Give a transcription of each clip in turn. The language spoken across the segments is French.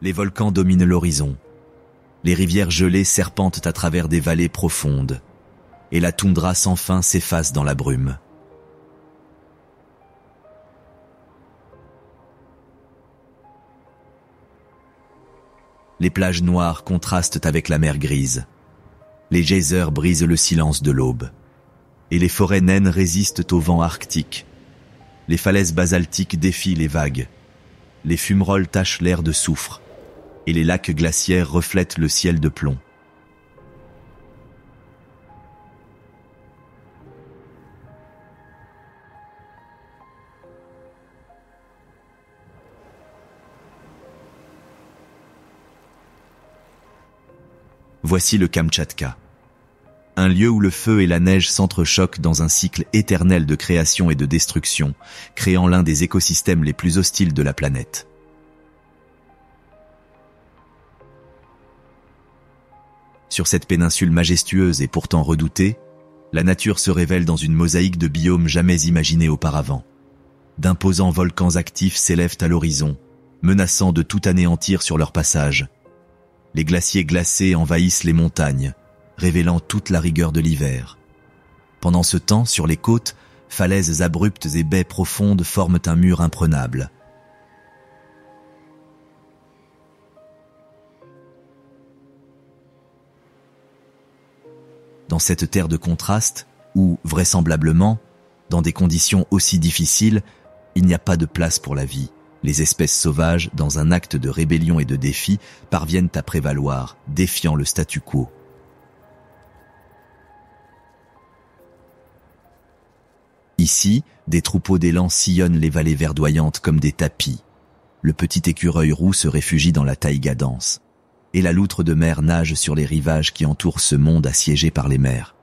Les volcans dominent l'horizon. Les rivières gelées serpentent à travers des vallées profondes. Et la toundra sans fin s'efface dans la brume. Les plages noires contrastent avec la mer grise. Les geysers brisent le silence de l'aube. Et les forêts naines résistent au vent arctique. Les falaises basaltiques défient les vagues. Les fumerolles tachent l'air de soufre. Et les lacs glaciaires reflètent le ciel de plomb. Voici le Kamtchatka. Un lieu où le feu et la neige s'entrechoquent dans un cycle éternel de création et de destruction, créant l'un des écosystèmes les plus hostiles de la planète. Sur cette péninsule majestueuse et pourtant redoutée, la nature se révèle dans une mosaïque de biomes jamais imaginés auparavant. D'imposants volcans actifs s'élèvent à l'horizon, menaçant de tout anéantir sur leur passage. Les glaciers glacés envahissent les montagnes, révélant toute la rigueur de l'hiver. Pendant ce temps, sur les côtes, falaises abruptes et baies profondes forment un mur imprenable. Dans cette terre de contraste, où, vraisemblablement, dans des conditions aussi difficiles, il n'y a pas de place pour la vie, les espèces sauvages, dans un acte de rébellion et de défi, parviennent à prévaloir, défiant le statu quo. Ici, des troupeaux d'élans sillonnent les vallées verdoyantes comme des tapis. Le petit écureuil roux se réfugie dans la taïga dense. Et la loutre de mer nage sur les rivages qui entourent ce monde assiégé par les mers.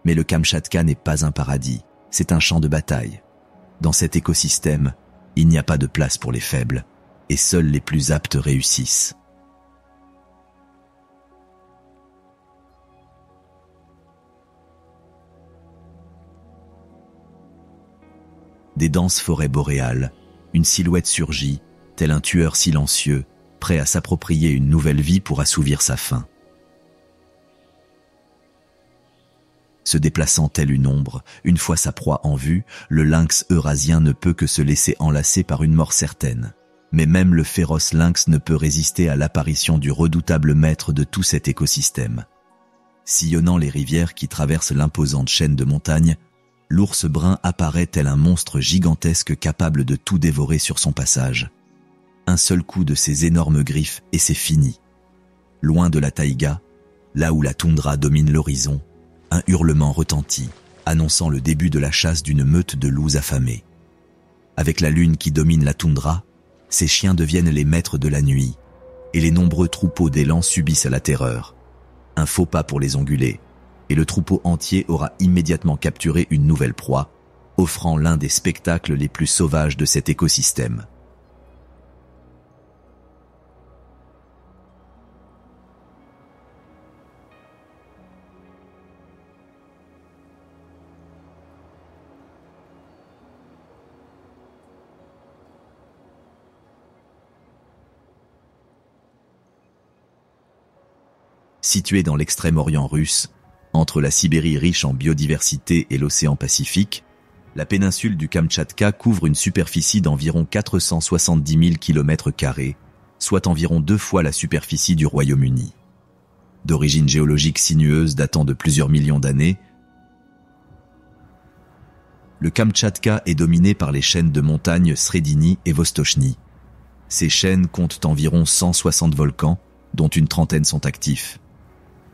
Mais le Kamtchatka n'est pas un paradis, c'est un champ de bataille. Dans cet écosystème, il n'y a pas de place pour les faibles, et seuls les plus aptes réussissent. Des denses forêts boréales, une silhouette surgit, tel un tueur silencieux, prêt à s'approprier une nouvelle vie pour assouvir sa faim. Se déplaçant telle une ombre, une fois sa proie en vue, le lynx eurasien ne peut que se laisser enlacer par une mort certaine. Mais même le féroce lynx ne peut résister à l'apparition du redoutable maître de tout cet écosystème. Sillonnant les rivières qui traversent l'imposante chaîne de montagnes, l'ours brun apparaît tel un monstre gigantesque capable de tout dévorer sur son passage. Un seul coup de ses énormes griffes et c'est fini. Loin de la taïga, là où la toundra domine l'horizon, un hurlement retentit, annonçant le début de la chasse d'une meute de loups affamés. Avec la lune qui domine la toundra, ces chiens deviennent les maîtres de la nuit, et les nombreux troupeaux d'élans subissent la terreur. Un faux pas pour les ongulés, et le troupeau entier aura immédiatement capturé une nouvelle proie, offrant l'un des spectacles les plus sauvages de cet écosystème. Située dans l'extrême-orient russe, entre la Sibérie riche en biodiversité et l'océan Pacifique, la péninsule du Kamtchatka couvre une superficie d'environ 470 000 km², soit environ 2 fois la superficie du Royaume-Uni. D'origine géologique sinueuse datant de plusieurs millions d'années, le Kamtchatka est dominé par les chaînes de montagnes Sredini et Vostochny. Ces chaînes comptent environ 160 volcans, dont une trentaine sont actifs.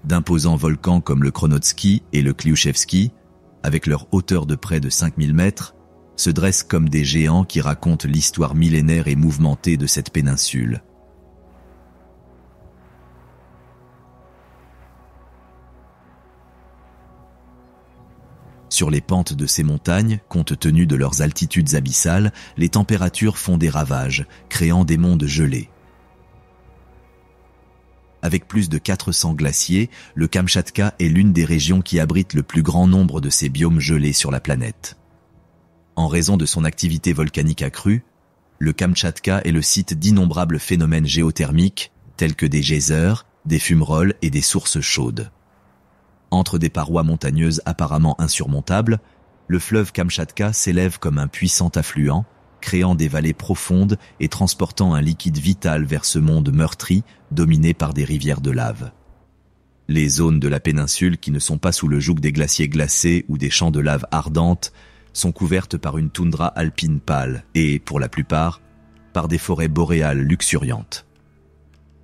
D'imposants volcans comme le Kronotsky et le Kliuchevski, avec leur hauteur de près de 5000 mètres, se dressent comme des géants qui racontent l'histoire millénaire et mouvementée de cette péninsule. Sur les pentes de ces montagnes, compte tenu de leurs altitudes abyssales, les températures font des ravages, créant des mondes gelés. Avec plus de 400 glaciers, le Kamtchatka est l'une des régions qui abrite le plus grand nombre de ces biomes gelés sur la planète. En raison de son activité volcanique accrue, le Kamtchatka est le site d'innombrables phénomènes géothermiques, tels que des geysers, des fumerolles et des sources chaudes. Entre des parois montagneuses apparemment insurmontables, le fleuve Kamtchatka s'élève comme un puissant affluent, créant des vallées profondes et transportant un liquide vital vers ce monde meurtri, dominé par des rivières de lave. Les zones de la péninsule qui ne sont pas sous le joug des glaciers glacés ou des champs de lave ardentes sont couvertes par une toundra alpine pâle et, pour la plupart, par des forêts boréales luxuriantes.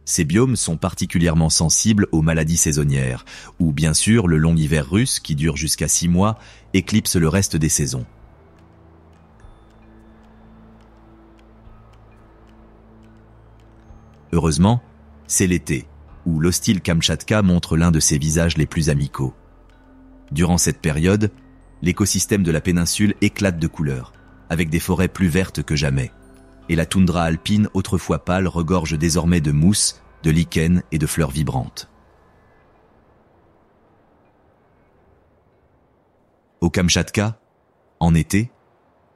Ces biomes sont particulièrement sensibles aux maladies saisonnières, où bien sûr le long hiver russe, qui dure jusqu'à 6 mois, éclipse le reste des saisons. Heureusement, c'est l'été, où l'hostile Kamtchatka montre l'un de ses visages les plus amicaux. Durant cette période, l'écosystème de la péninsule éclate de couleurs, avec des forêts plus vertes que jamais, et la toundra alpine autrefois pâle regorge désormais de mousse, de lichens et de fleurs vibrantes. Au Kamtchatka, en été,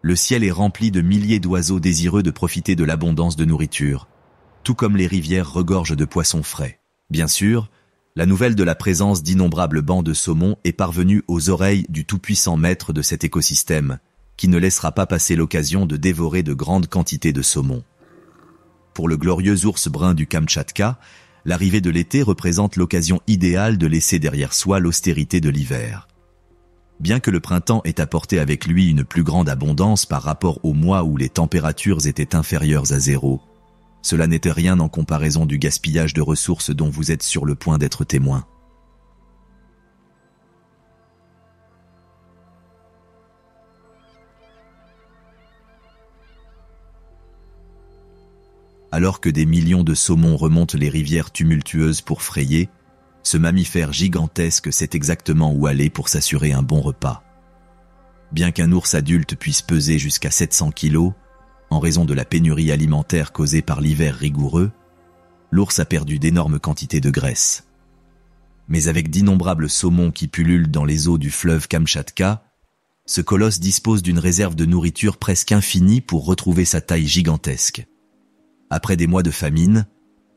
le ciel est rempli de milliers d'oiseaux désireux de profiter de l'abondance de nourriture, tout comme les rivières regorgent de poissons frais. Bien sûr, la nouvelle de la présence d'innombrables bancs de saumon est parvenue aux oreilles du tout-puissant maître de cet écosystème, qui ne laissera pas passer l'occasion de dévorer de grandes quantités de saumon. Pour le glorieux ours brun du Kamtchatka, l'arrivée de l'été représente l'occasion idéale de laisser derrière soi l'austérité de l'hiver. Bien que le printemps ait apporté avec lui une plus grande abondance par rapport aux mois où les températures étaient inférieures à 0, cela n'était rien en comparaison du gaspillage de ressources dont vous êtes sur le point d'être témoin. Alors que des millions de saumons remontent les rivières tumultueuses pour frayer, ce mammifère gigantesque sait exactement où aller pour s'assurer un bon repas. Bien qu'un ours adulte puisse peser jusqu'à 700 kilos, en raison de la pénurie alimentaire causée par l'hiver rigoureux, l'ours a perdu d'énormes quantités de graisse. Mais avec d'innombrables saumons qui pullulent dans les eaux du fleuve Kamtchatka, ce colosse dispose d'une réserve de nourriture presque infinie pour retrouver sa taille gigantesque. Après des mois de famine,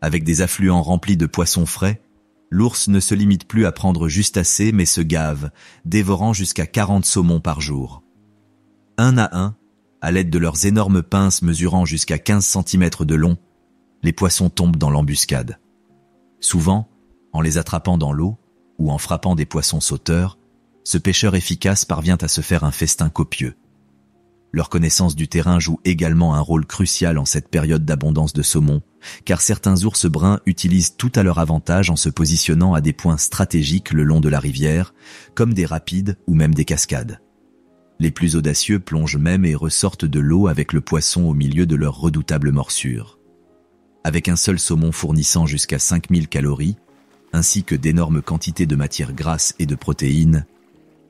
avec des affluents remplis de poissons frais, l'ours ne se limite plus à prendre juste assez mais se gave, dévorant jusqu'à 40 saumons par jour. Un à un, à l'aide de leurs énormes pinces mesurant jusqu'à 15 cm de long, les poissons tombent dans l'embuscade. Souvent, en les attrapant dans l'eau ou en frappant des poissons sauteurs, ce pêcheur efficace parvient à se faire un festin copieux. Leur connaissance du terrain joue également un rôle crucial en cette période d'abondance de saumon, car certains ours bruns utilisent tout à leur avantage en se positionnant à des points stratégiques le long de la rivière, comme des rapides ou même des cascades. Les plus audacieux plongent même et ressortent de l'eau avec le poisson au milieu de leur redoutable morsure. Avec un seul saumon fournissant jusqu'à 5000 calories, ainsi que d'énormes quantités de matières grasses et de protéines,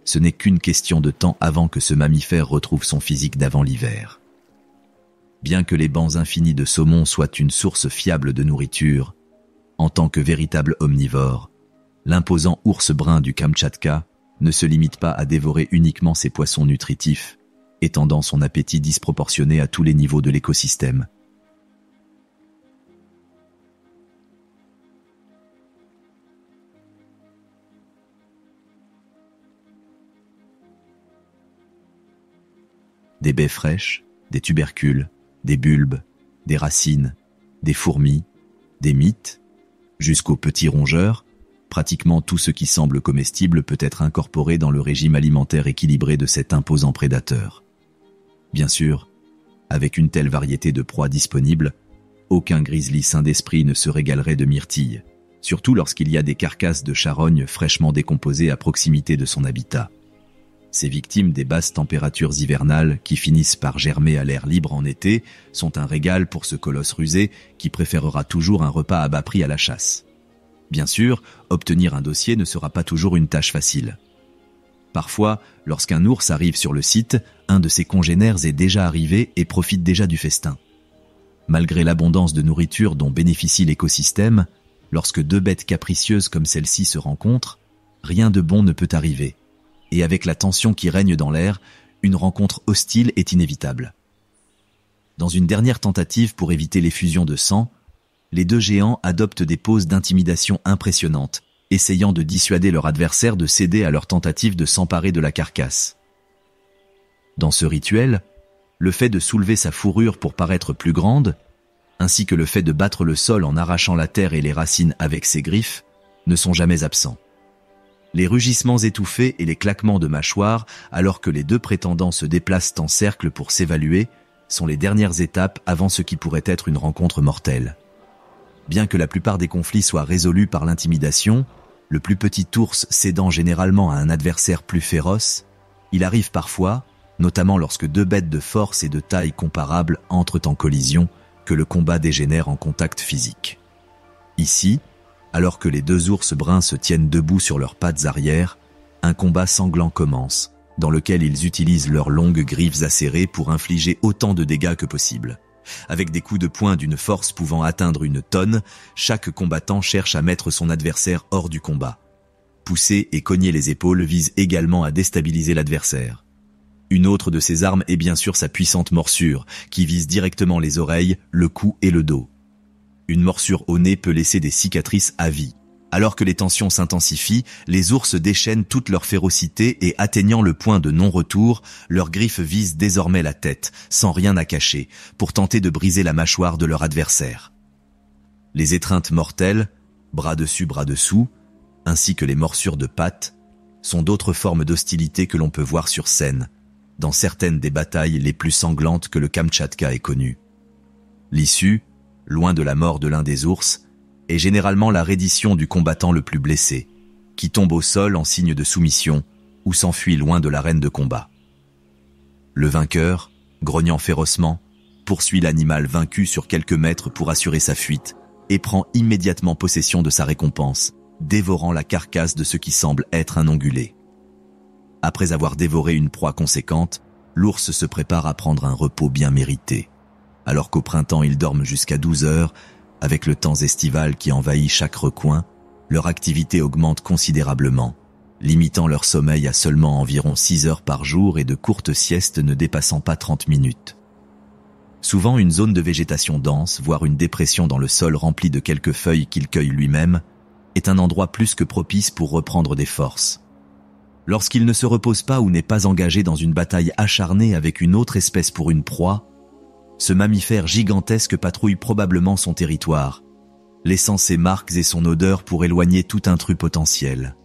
ce n'est qu'une question de temps avant que ce mammifère retrouve son physique d'avant l'hiver. Bien que les bancs infinis de saumon soient une source fiable de nourriture, en tant que véritable omnivore, l'imposant ours brun du Kamtchatka ne se limite pas à dévorer uniquement ses poissons nutritifs, étendant son appétit disproportionné à tous les niveaux de l'écosystème. Des baies fraîches, des tubercules, des bulbes, des racines, des fourmis, des mites, jusqu'aux petits rongeurs, pratiquement tout ce qui semble comestible peut être incorporé dans le régime alimentaire équilibré de cet imposant prédateur. Bien sûr, avec une telle variété de proies disponibles, aucun grizzly sain d'esprit ne se régalerait de myrtilles, surtout lorsqu'il y a des carcasses de charognes fraîchement décomposées à proximité de son habitat. Ces victimes des basses températures hivernales qui finissent par germer à l'air libre en été sont un régal pour ce colosse rusé qui préférera toujours un repas à bas prix à la chasse. Bien sûr, obtenir un dossier ne sera pas toujours une tâche facile. Parfois, lorsqu'un ours arrive sur le site, un de ses congénères est déjà arrivé et profite déjà du festin. Malgré l'abondance de nourriture dont bénéficie l'écosystème, lorsque deux bêtes capricieuses comme celle-ci se rencontrent, rien de bon ne peut arriver. Et avec la tension qui règne dans l'air, une rencontre hostile est inévitable. Dans une dernière tentative pour éviter l'effusion de sang, les deux géants adoptent des poses d'intimidation impressionnantes, essayant de dissuader leur adversaire de céder à leur tentative de s'emparer de la carcasse. Dans ce rituel, le fait de soulever sa fourrure pour paraître plus grande, ainsi que le fait de battre le sol en arrachant la terre et les racines avec ses griffes, ne sont jamais absents. Les rugissements étouffés et les claquements de mâchoires, alors que les deux prétendants se déplacent en cercle pour s'évaluer, sont les dernières étapes avant ce qui pourrait être une rencontre mortelle. Bien que la plupart des conflits soient résolus par l'intimidation, le plus petit ours cédant généralement à un adversaire plus féroce, il arrive parfois, notamment lorsque deux bêtes de force et de taille comparables entrent en collision, que le combat dégénère en contact physique. Ici, alors que les deux ours bruns se tiennent debout sur leurs pattes arrière, un combat sanglant commence, dans lequel ils utilisent leurs longues griffes acérées pour infliger autant de dégâts que possible. Avec des coups de poing d'une force pouvant atteindre une tonne, chaque combattant cherche à mettre son adversaire hors du combat. Pousser et cogner les épaules vise également à déstabiliser l'adversaire. Une autre de ses armes est bien sûr sa puissante morsure, qui vise directement les oreilles, le cou et le dos. Une morsure au nez peut laisser des cicatrices à vie. Alors que les tensions s'intensifient, les ours déchaînent toute leur férocité et atteignant le point de non-retour, leurs griffes visent désormais la tête, sans rien à cacher, pour tenter de briser la mâchoire de leur adversaire. Les étreintes mortelles, bras dessus, bras dessous, ainsi que les morsures de pattes, sont d'autres formes d'hostilité que l'on peut voir sur scène, dans certaines des batailles les plus sanglantes que le Kamtchatka ait connues. L'issue, loin de la mort de l'un des ours, est généralement la reddition du combattant le plus blessé, qui tombe au sol en signe de soumission ou s'enfuit loin de l'arène de combat. Le vainqueur, grognant férocement, poursuit l'animal vaincu sur quelques mètres pour assurer sa fuite et prend immédiatement possession de sa récompense, dévorant la carcasse de ce qui semble être un ongulé. Après avoir dévoré une proie conséquente, l'ours se prépare à prendre un repos bien mérité. Alors qu'au printemps ils dorment jusqu'à 12 heures, avec le temps estival qui envahit chaque recoin, leur activité augmente considérablement, limitant leur sommeil à seulement environ 6 heures par jour et de courtes siestes ne dépassant pas 30 minutes. Souvent une zone de végétation dense, voire une dépression dans le sol remplie de quelques feuilles qu'il cueille lui-même, est un endroit plus que propice pour reprendre des forces. Lorsqu'il ne se repose pas ou n'est pas engagé dans une bataille acharnée avec une autre espèce pour une proie, ce mammifère gigantesque patrouille probablement son territoire, laissant ses marques et son odeur pour éloigner tout intrus potentiel.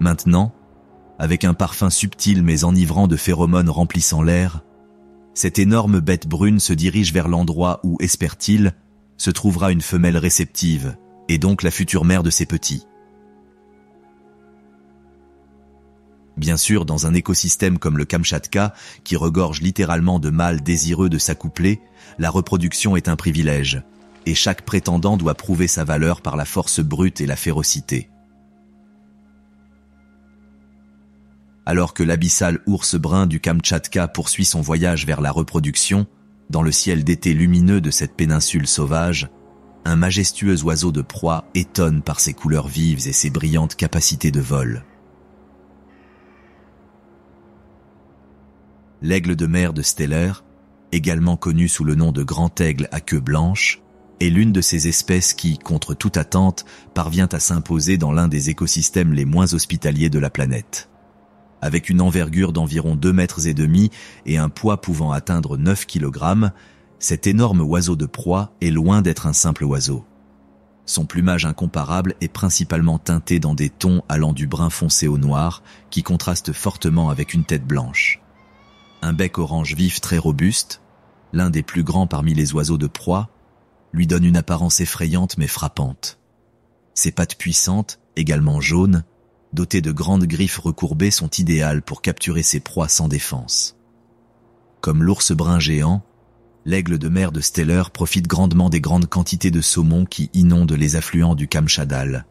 Maintenant, avec un parfum subtil mais enivrant de phéromones remplissant l'air, cette énorme bête brune se dirige vers l'endroit où, espère-t-il, se trouvera une femelle réceptive, et donc la future mère de ses petits. Bien sûr, dans un écosystème comme le Kamtchatka, qui regorge littéralement de mâles désireux de s'accoupler, la reproduction est un privilège, et chaque prétendant doit prouver sa valeur par la force brute et la férocité. Alors que l'abyssal ours brun du Kamtchatka poursuit son voyage vers la reproduction, dans le ciel d'été lumineux de cette péninsule sauvage, un majestueux oiseau de proie étonne par ses couleurs vives et ses brillantes capacités de vol. L'aigle de mer de Steller, également connu sous le nom de grand aigle à queue blanche, est l'une de ces espèces qui, contre toute attente, parvient à s'imposer dans l'un des écosystèmes les moins hospitaliers de la planète. Avec une envergure d'environ 2,5 mètres et un poids pouvant atteindre 9 kg, cet énorme oiseau de proie est loin d'être un simple oiseau. Son plumage incomparable est principalement teinté dans des tons allant du brun foncé au noir, qui contrastent fortement avec une tête blanche. Un bec orange vif très robuste, l'un des plus grands parmi les oiseaux de proie, lui donne une apparence effrayante mais frappante. Ses pattes puissantes, également jaunes, dotés de grandes griffes recourbées, sont idéales pour capturer ses proies sans défense. Comme l'ours brun géant, l'aigle de mer de Steller profite grandement des grandes quantités de saumon qui inondent les affluents du Kamtchatal.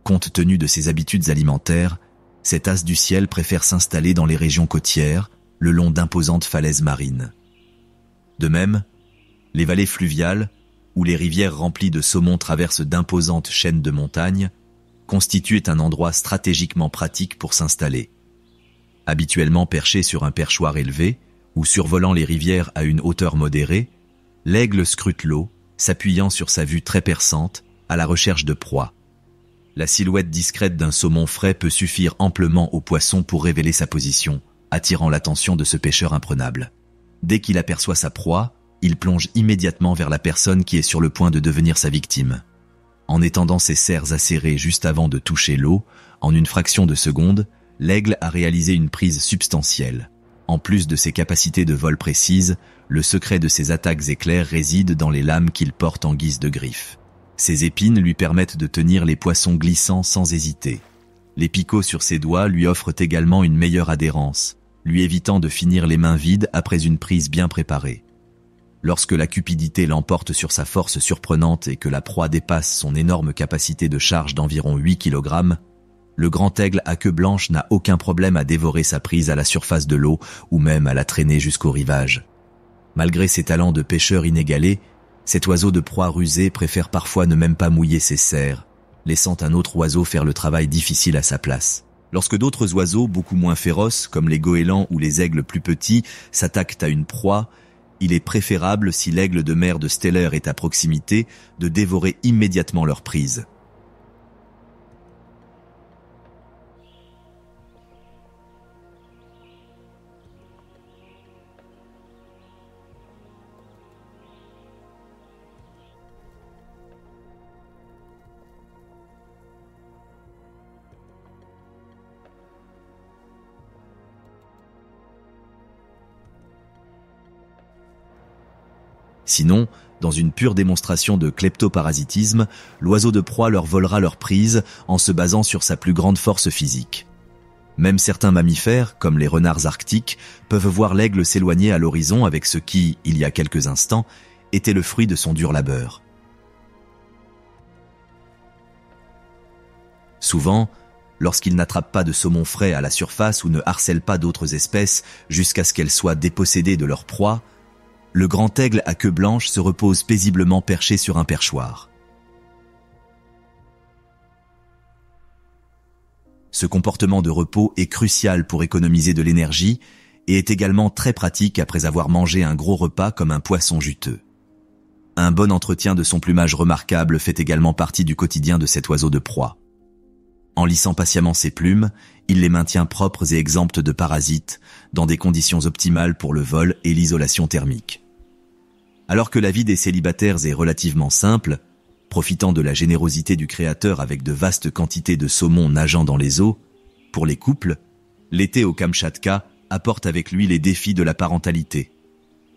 Compte tenu de ses habitudes alimentaires, cet as du ciel préfère s'installer dans les régions côtières, le long d'imposantes falaises marines. De même, les vallées fluviales, où les rivières remplies de saumon traversent d'imposantes chaînes de montagnes, constituent un endroit stratégiquement pratique pour s'installer. Habituellement perché sur un perchoir élevé, ou survolant les rivières à une hauteur modérée, l'aigle scrute l'eau, s'appuyant sur sa vue très perçante, à la recherche de proies. La silhouette discrète d'un saumon frais peut suffire amplement au poisson pour révéler sa position, attirant l'attention de ce pêcheur imprenable. Dès qu'il aperçoit sa proie, il plonge immédiatement vers la personne qui est sur le point de devenir sa victime. En étendant ses serres acérées juste avant de toucher l'eau, en une fraction de seconde, l'aigle a réalisé une prise substantielle. En plus de ses capacités de vol précises, le secret de ses attaques éclairs réside dans les lames qu'il porte en guise de griffes. Ses épines lui permettent de tenir les poissons glissants sans hésiter. Les picots sur ses doigts lui offrent également une meilleure adhérence, lui évitant de finir les mains vides après une prise bien préparée. Lorsque la cupidité l'emporte sur sa force surprenante et que la proie dépasse son énorme capacité de charge d'environ 8 kg, le grand aigle à queue blanche n'a aucun problème à dévorer sa prise à la surface de l'eau ou même à la traîner jusqu'au rivage. Malgré ses talents de pêcheur inégalés, cet oiseau de proie rusé préfère parfois ne même pas mouiller ses serres, laissant un autre oiseau faire le travail difficile à sa place. Lorsque d'autres oiseaux beaucoup moins féroces, comme les goélands ou les aigles plus petits, s'attaquent à une proie, il est préférable, si l'aigle de mer de Steller est à proximité, de dévorer immédiatement leur prise. Sinon, dans une pure démonstration de kleptoparasitisme, l'oiseau de proie leur volera leur prise en se basant sur sa plus grande force physique. Même certains mammifères, comme les renards arctiques, peuvent voir l'aigle s'éloigner à l'horizon avec ce qui, il y a quelques instants, était le fruit de son dur labeur. Souvent, lorsqu'il n'attrape pas de saumon frais à la surface ou ne harcèle pas d'autres espèces jusqu'à ce qu'elles soient dépossédées de leur proie, le grand aigle à queue blanche se repose paisiblement perché sur un perchoir. Ce comportement de repos est crucial pour économiser de l'énergie et est également très pratique après avoir mangé un gros repas comme un poisson juteux. Un bon entretien de son plumage remarquable fait également partie du quotidien de cet oiseau de proie. En lissant patiemment ses plumes, il les maintient propres et exemptes de parasites, dans des conditions optimales pour le vol et l'isolation thermique. Alors que la vie des célibataires est relativement simple, profitant de la générosité du Créateur avec de vastes quantités de saumon nageant dans les eaux, pour les couples, l'été au Kamtchatka apporte avec lui les défis de la parentalité.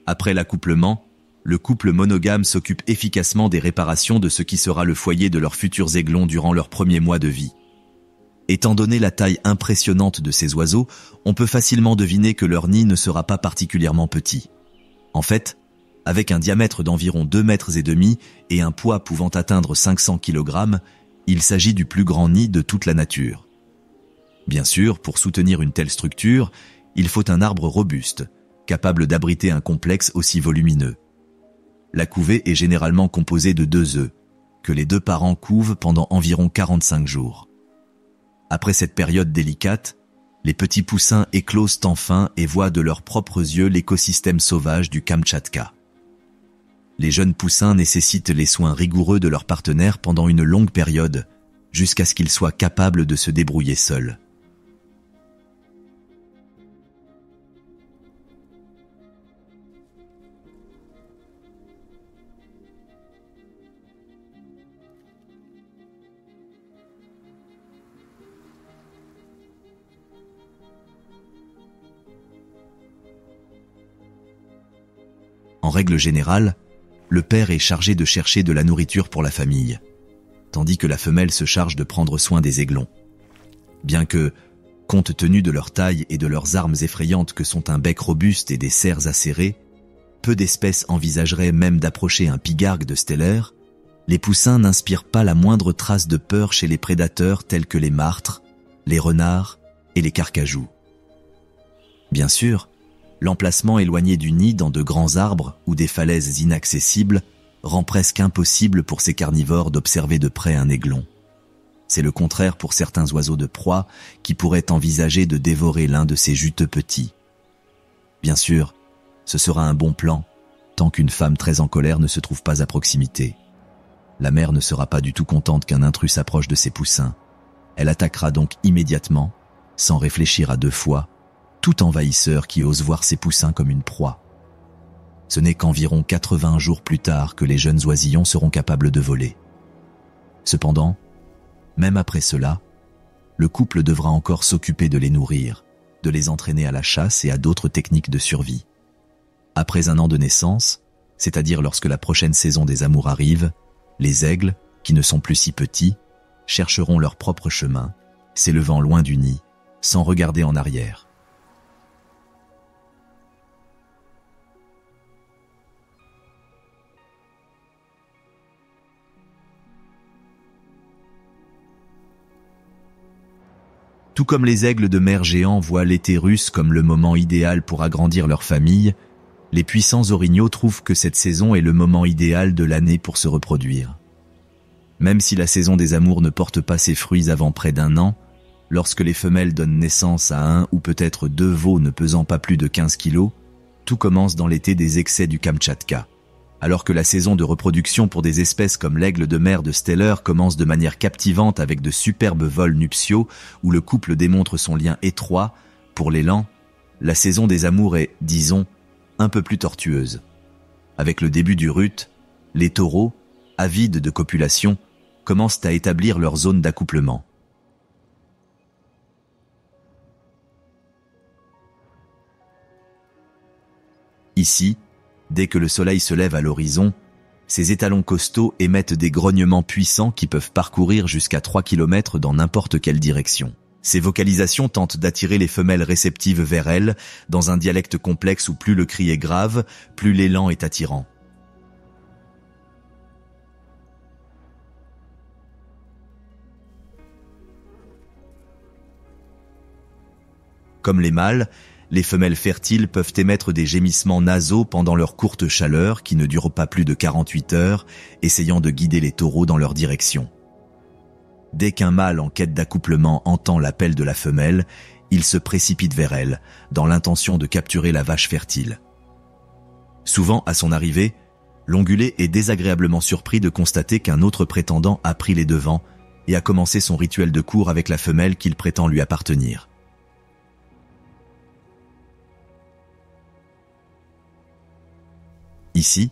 Après l'accouplement, le couple monogame s'occupe efficacement des réparations de ce qui sera le foyer de leurs futurs aiglons durant leurs premiers mois de vie. Étant donné la taille impressionnante de ces oiseaux, on peut facilement deviner que leur nid ne sera pas particulièrement petit. En fait, avec un diamètre d'environ 2,5 mètres et un poids pouvant atteindre 500 kg, il s'agit du plus grand nid de toute la nature. Bien sûr, pour soutenir une telle structure, il faut un arbre robuste, capable d'abriter un complexe aussi volumineux. La couvée est généralement composée de 2 œufs, que les 2 parents couvent pendant environ 45 jours. Après cette période délicate, les petits poussins éclosent enfin et voient de leurs propres yeux l'écosystème sauvage du Kamtchatka. Les jeunes poussins nécessitent les soins rigoureux de leur partenaire pendant une longue période, jusqu'à ce qu'ils soient capables de se débrouiller seuls. En règle générale, le père est chargé de chercher de la nourriture pour la famille, tandis que la femelle se charge de prendre soin des aiglons. Bien que, compte tenu de leur taille et de leurs armes effrayantes que sont un bec robuste et des serres acérées, peu d'espèces envisageraient même d'approcher un pigargue de stellaire, les poussins n'inspirent pas la moindre trace de peur chez les prédateurs tels que les martres, les renards et les carcajous. Bien sûr, l'emplacement éloigné du nid dans de grands arbres ou des falaises inaccessibles rend presque impossible pour ces carnivores d'observer de près un aiglon. C'est le contraire pour certains oiseaux de proie qui pourraient envisager de dévorer l'un de ces juteux petits. Bien sûr, ce sera un bon plan, tant qu'une femme très en colère ne se trouve pas à proximité. La mère ne sera pas du tout contente qu'un intrus s'approche de ses poussins. Elle attaquera donc immédiatement, sans réfléchir à deux fois, tout envahisseur qui ose voir ses poussins comme une proie. Ce n'est qu'environ 80 jours plus tard que les jeunes oisillons seront capables de voler. Cependant, même après cela, le couple devra encore s'occuper de les nourrir, de les entraîner à la chasse et à d'autres techniques de survie. Après un an de naissance, c'est-à-dire lorsque la prochaine saison des amours arrive, les aigles, qui ne sont plus si petits, chercheront leur propre chemin, s'élevant loin du nid, sans regarder en arrière. Tout comme les aigles de mer géants voient l'été russe comme le moment idéal pour agrandir leur famille, les puissants orignaux trouvent que cette saison est le moment idéal de l'année pour se reproduire. Même si la saison des amours ne porte pas ses fruits avant près d'un an, lorsque les femelles donnent naissance à un ou peut-être deux veaux ne pesant pas plus de 15 kilos, tout commence dans l'été des excès du Kamtchatka. Alors que la saison de reproduction pour des espèces comme l'aigle de mer de Steller commence de manière captivante avec de superbes vols nuptiaux où le couple démontre son lien étroit, pour l'élan, la saison des amours est, disons, un peu plus tortueuse. Avec le début du rut, les taureaux, avides de copulation, commencent à établir leur zone d'accouplement. Ici, dès que le soleil se lève à l'horizon, ces étalons costauds émettent des grognements puissants qui peuvent parcourir jusqu'à 3 km dans n'importe quelle direction. Ces vocalisations tentent d'attirer les femelles réceptives vers elles, dans un dialecte complexe où plus le cri est grave, plus l'élan est attirant. Comme les mâles, les femelles fertiles peuvent émettre des gémissements nasaux pendant leur courte chaleur qui ne dure pas plus de 48 heures, essayant de guider les taureaux dans leur direction. Dès qu'un mâle en quête d'accouplement entend l'appel de la femelle, il se précipite vers elle, dans l'intention de capturer la vache fertile. Souvent, à son arrivée, l'ongulé est désagréablement surpris de constater qu'un autre prétendant a pris les devants et a commencé son rituel de cour avec la femelle qu'il prétend lui appartenir. Ici,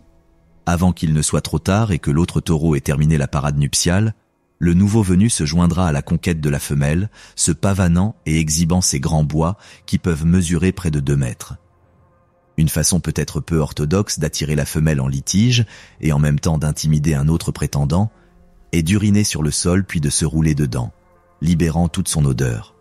avant qu'il ne soit trop tard et que l'autre taureau ait terminé la parade nuptiale, le nouveau venu se joindra à la conquête de la femelle, se pavanant et exhibant ses grands bois qui peuvent mesurer près de 2 mètres. Une façon peut-être peu orthodoxe d'attirer la femelle en litige et en même temps d'intimider un autre prétendant est d'uriner sur le sol puis de se rouler dedans, libérant toute son odeur.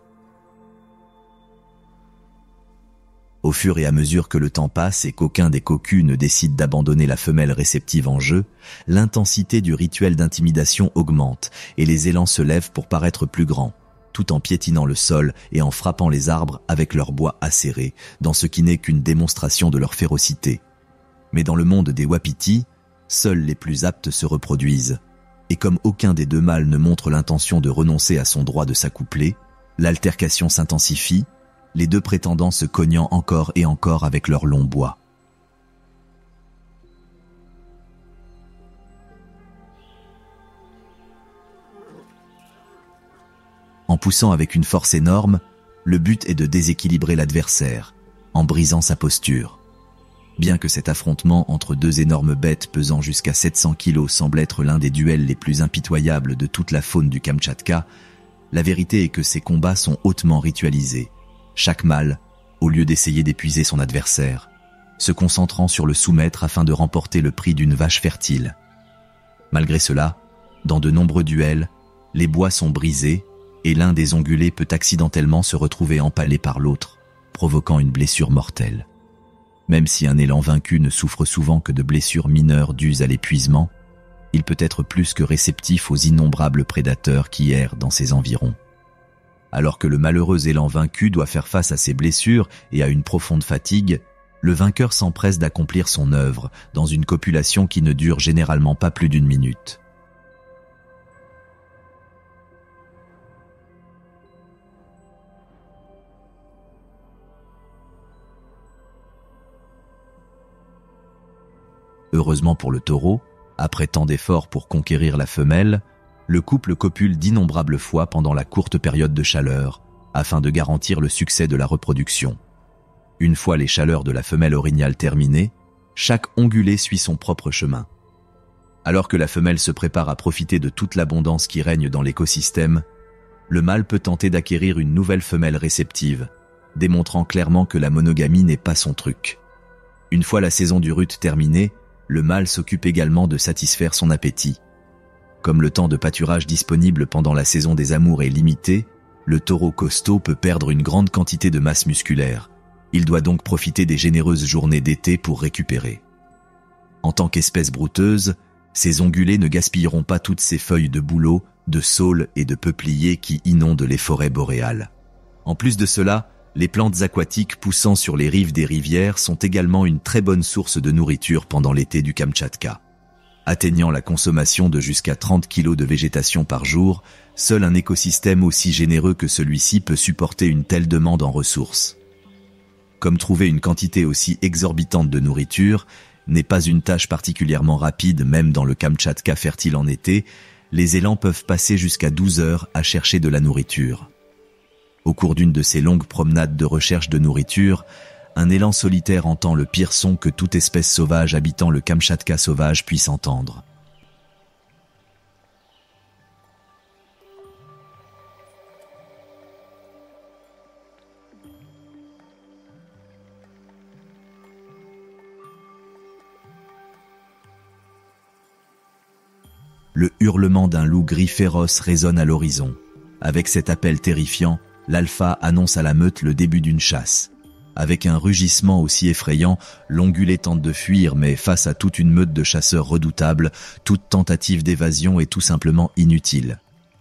Au fur et à mesure que le temps passe et qu'aucun des cocus ne décide d'abandonner la femelle réceptive en jeu, l'intensité du rituel d'intimidation augmente et les élans se lèvent pour paraître plus grands, tout en piétinant le sol et en frappant les arbres avec leurs bois acérés, dans ce qui n'est qu'une démonstration de leur férocité. Mais dans le monde des wapitis, seuls les plus aptes se reproduisent, et comme aucun des deux mâles ne montre l'intention de renoncer à son droit de s'accoupler, l'altercation s'intensifie, les deux prétendants se cognant encore et encore avec leurs longs bois. En poussant avec une force énorme, le but est de déséquilibrer l'adversaire, en brisant sa posture. Bien que cet affrontement entre deux énormes bêtes pesant jusqu'à 700 kg semble être l'un des duels les plus impitoyables de toute la faune du Kamtchatka, la vérité est que ces combats sont hautement ritualisés. Chaque mâle, au lieu d'essayer d'épuiser son adversaire, se concentrant sur le soumettre afin de remporter le prix d'une vache fertile. Malgré cela, dans de nombreux duels, les bois sont brisés et l'un des ongulés peut accidentellement se retrouver empalé par l'autre, provoquant une blessure mortelle. Même si un élan vaincu ne souffre souvent que de blessures mineures dues à l'épuisement, il peut être plus que réceptif aux innombrables prédateurs qui errent dans ses environs. Alors que le malheureux élan vaincu doit faire face à ses blessures et à une profonde fatigue, le vainqueur s'empresse d'accomplir son œuvre dans une copulation qui ne dure généralement pas plus d'1 minute. Heureusement pour le taureau, après tant d'efforts pour conquérir la femelle, le couple copule d'innombrables fois pendant la courte période de chaleur, afin de garantir le succès de la reproduction. Une fois les chaleurs de la femelle orignale terminées, chaque ongulé suit son propre chemin. Alors que la femelle se prépare à profiter de toute l'abondance qui règne dans l'écosystème, le mâle peut tenter d'acquérir une nouvelle femelle réceptive, démontrant clairement que la monogamie n'est pas son truc. Une fois la saison du rut terminée, le mâle s'occupe également de satisfaire son appétit. Comme le temps de pâturage disponible pendant la saison des amours est limité, le taureau costaud peut perdre une grande quantité de masse musculaire. Il doit donc profiter des généreuses journées d'été pour récupérer. En tant qu'espèce brouteuse, ces ongulés ne gaspilleront pas toutes ces feuilles de bouleau, de saule et de peuplier qui inondent les forêts boréales. En plus de cela, les plantes aquatiques poussant sur les rives des rivières sont également une très bonne source de nourriture pendant l'été du Kamtchatka. Atteignant la consommation de jusqu'à 30 kg de végétation par jour, seul un écosystème aussi généreux que celui-ci peut supporter une telle demande en ressources. Comme trouver une quantité aussi exorbitante de nourriture n'est pas une tâche particulièrement rapide même dans le Kamtchatka fertile en été, les élans peuvent passer jusqu'à 12 heures à chercher de la nourriture. Au cours d'une de ces longues promenades de recherche de nourriture, un élan solitaire entend le pire son que toute espèce sauvage habitant le Kamtchatka sauvage puisse entendre. Le hurlement d'un loup gris féroce résonne à l'horizon. Avec cet appel terrifiant, l'alpha annonce à la meute le début d'une chasse. Avec un rugissement aussi effrayant, l'ongulé tente de fuir, mais face à toute une meute de chasseurs redoutables, toute tentative d'évasion est tout simplement inutile.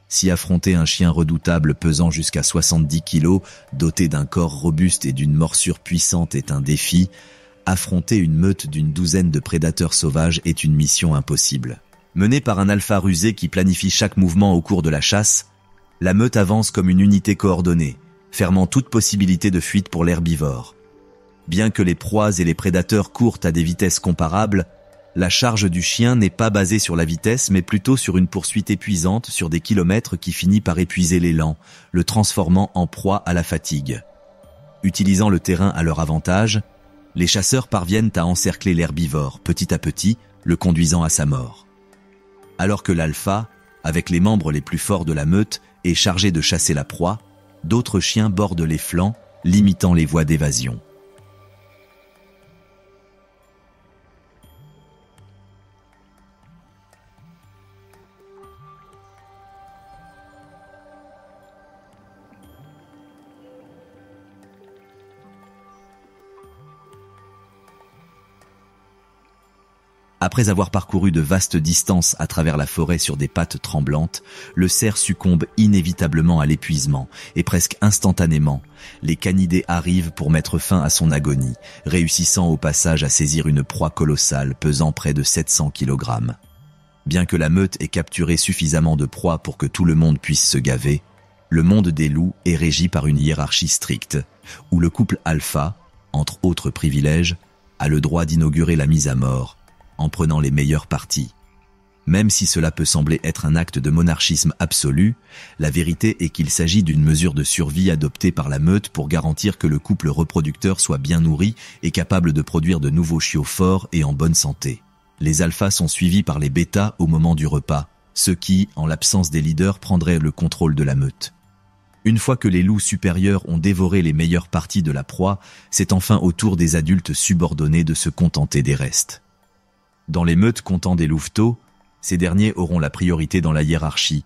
Si affronter un chien redoutable pesant jusqu'à 70 kg, doté d'un corps robuste et d'une morsure puissante est un défi, affronter une meute d'une douzaine de prédateurs sauvages est une mission impossible. Menée par un alpha rusé qui planifie chaque mouvement au cours de la chasse, la meute avance comme une unité coordonnée, fermant toute possibilité de fuite pour l'herbivore. Bien que les proies et les prédateurs courent à des vitesses comparables, la charge du chien n'est pas basée sur la vitesse mais plutôt sur une poursuite épuisante sur des kilomètres qui finit par épuiser l'élan, le transformant en proie à la fatigue. Utilisant le terrain à leur avantage, les chasseurs parviennent à encercler l'herbivore, petit à petit, le conduisant à sa mort. Alors que l'alpha, avec les membres les plus forts de la meute, est chargé de chasser la proie, d'autres chiens bordent les flancs, limitant les voies d'évasion. Après avoir parcouru de vastes distances à travers la forêt sur des pattes tremblantes, le cerf succombe inévitablement à l'épuisement et presque instantanément, les canidés arrivent pour mettre fin à son agonie, réussissant au passage à saisir une proie colossale pesant près de 700 kg. Bien que la meute ait capturé suffisamment de proies pour que tout le monde puisse se gaver, le monde des loups est régi par une hiérarchie stricte, où le couple alpha, entre autres privilèges, a le droit d'inaugurer la mise à mort, en prenant les meilleures parties. Même si cela peut sembler être un acte de monarchisme absolu, la vérité est qu'il s'agit d'une mesure de survie adoptée par la meute pour garantir que le couple reproducteur soit bien nourri et capable de produire de nouveaux chiots forts et en bonne santé. Les alphas sont suivis par les bêtas au moment du repas, ceux qui, en l'absence des leaders, prendraient le contrôle de la meute. Une fois que les loups supérieurs ont dévoré les meilleures parties de la proie, c'est enfin au tour des adultes subordonnés de se contenter des restes. Dans les meutes comptant des louveteaux, ces derniers auront la priorité dans la hiérarchie,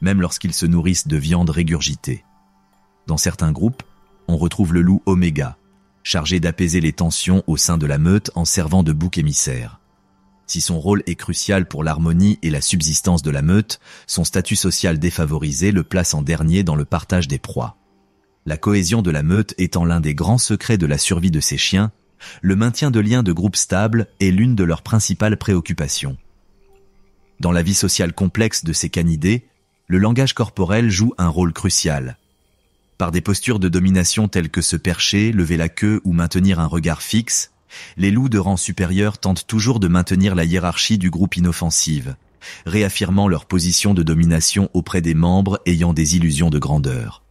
même lorsqu'ils se nourrissent de viande régurgitée. Dans certains groupes, on retrouve le loup oméga, chargé d'apaiser les tensions au sein de la meute en servant de bouc émissaire. Si son rôle est crucial pour l'harmonie et la subsistance de la meute, son statut social défavorisé le place en dernier dans le partage des proies. La cohésion de la meute étant l'un des grands secrets de la survie de ces chiens, le maintien de liens de groupe stables est l'une de leurs principales préoccupations. Dans la vie sociale complexe de ces canidés, le langage corporel joue un rôle crucial. Par des postures de domination telles que se percher, lever la queue ou maintenir un regard fixe, les loups de rang supérieur tentent toujours de maintenir la hiérarchie du groupe inoffensive, réaffirmant leur position de domination auprès des membres ayant des illusions de grandeur.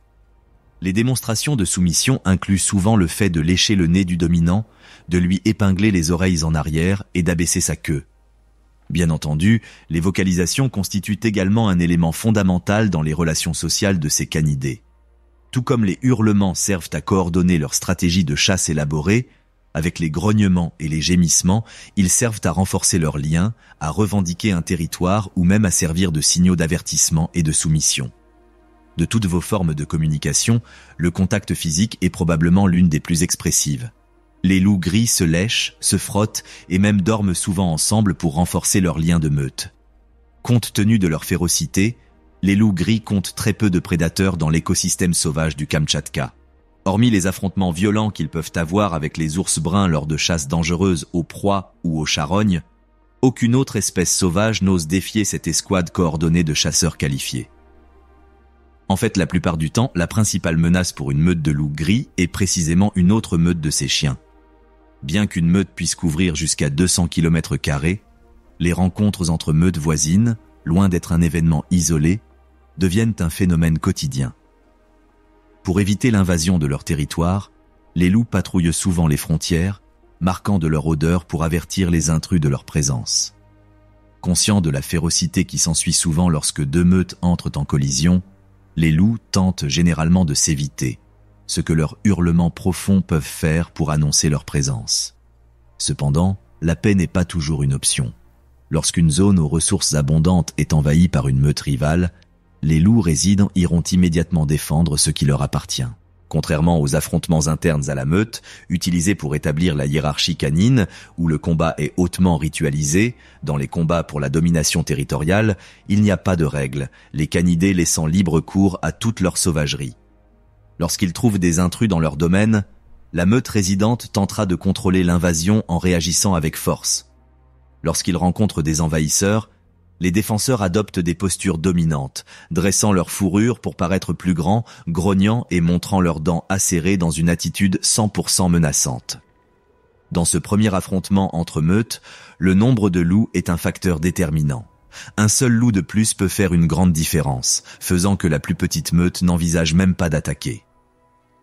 Les démonstrations de soumission incluent souvent le fait de lécher le nez du dominant, de lui épingler les oreilles en arrière et d'abaisser sa queue. Bien entendu, les vocalisations constituent également un élément fondamental dans les relations sociales de ces canidés. Tout comme les hurlements servent à coordonner leur stratégie de chasse élaborée, avec les grognements et les gémissements, ils servent à renforcer leurs liens, à revendiquer un territoire ou même à servir de signaux d'avertissement et de soumission. De toutes vos formes de communication, le contact physique est probablement l'une des plus expressives. Les loups gris se lèchent, se frottent et même dorment souvent ensemble pour renforcer leurs liens de meute. Compte tenu de leur férocité, les loups gris comptent très peu de prédateurs dans l'écosystème sauvage du Kamtchatka. Hormis les affrontements violents qu'ils peuvent avoir avec les ours bruns lors de chasses dangereuses aux proies ou aux charognes, aucune autre espèce sauvage n'ose défier cette escouade coordonnée de chasseurs qualifiés. En fait, la plupart du temps, la principale menace pour une meute de loups gris est précisément une autre meute de ces chiens. Bien qu'une meute puisse couvrir jusqu'à 200 km², les rencontres entre meutes voisines, loin d'être un événement isolé, deviennent un phénomène quotidien. Pour éviter l'invasion de leur territoire, les loups patrouillent souvent les frontières, marquant de leur odeur pour avertir les intrus de leur présence. Conscients de la férocité qui s'ensuit souvent lorsque deux meutes entrent en collision, les loups tentent généralement de s'éviter, ce que leurs hurlements profonds peuvent faire pour annoncer leur présence. Cependant, la paix n'est pas toujours une option. Lorsqu'une zone aux ressources abondantes est envahie par une meute rivale, les loups résidents iront immédiatement défendre ce qui leur appartient. Contrairement aux affrontements internes à la meute, utilisés pour établir la hiérarchie canine, où le combat est hautement ritualisé, dans les combats pour la domination territoriale, il n'y a pas de règles, les canidés laissant libre cours à toute leur sauvagerie. Lorsqu'ils trouvent des intrus dans leur domaine, la meute résidente tentera de contrôler l'invasion en réagissant avec force. Lorsqu'ils rencontrent des envahisseurs, les défenseurs adoptent des postures dominantes, dressant leur fourrure pour paraître plus grands, grognant et montrant leurs dents acérées dans une attitude 100% menaçante. Dans ce premier affrontement entre meutes, le nombre de loups est un facteur déterminant. Un seul loup de plus peut faire une grande différence, faisant que la plus petite meute n'envisage même pas d'attaquer.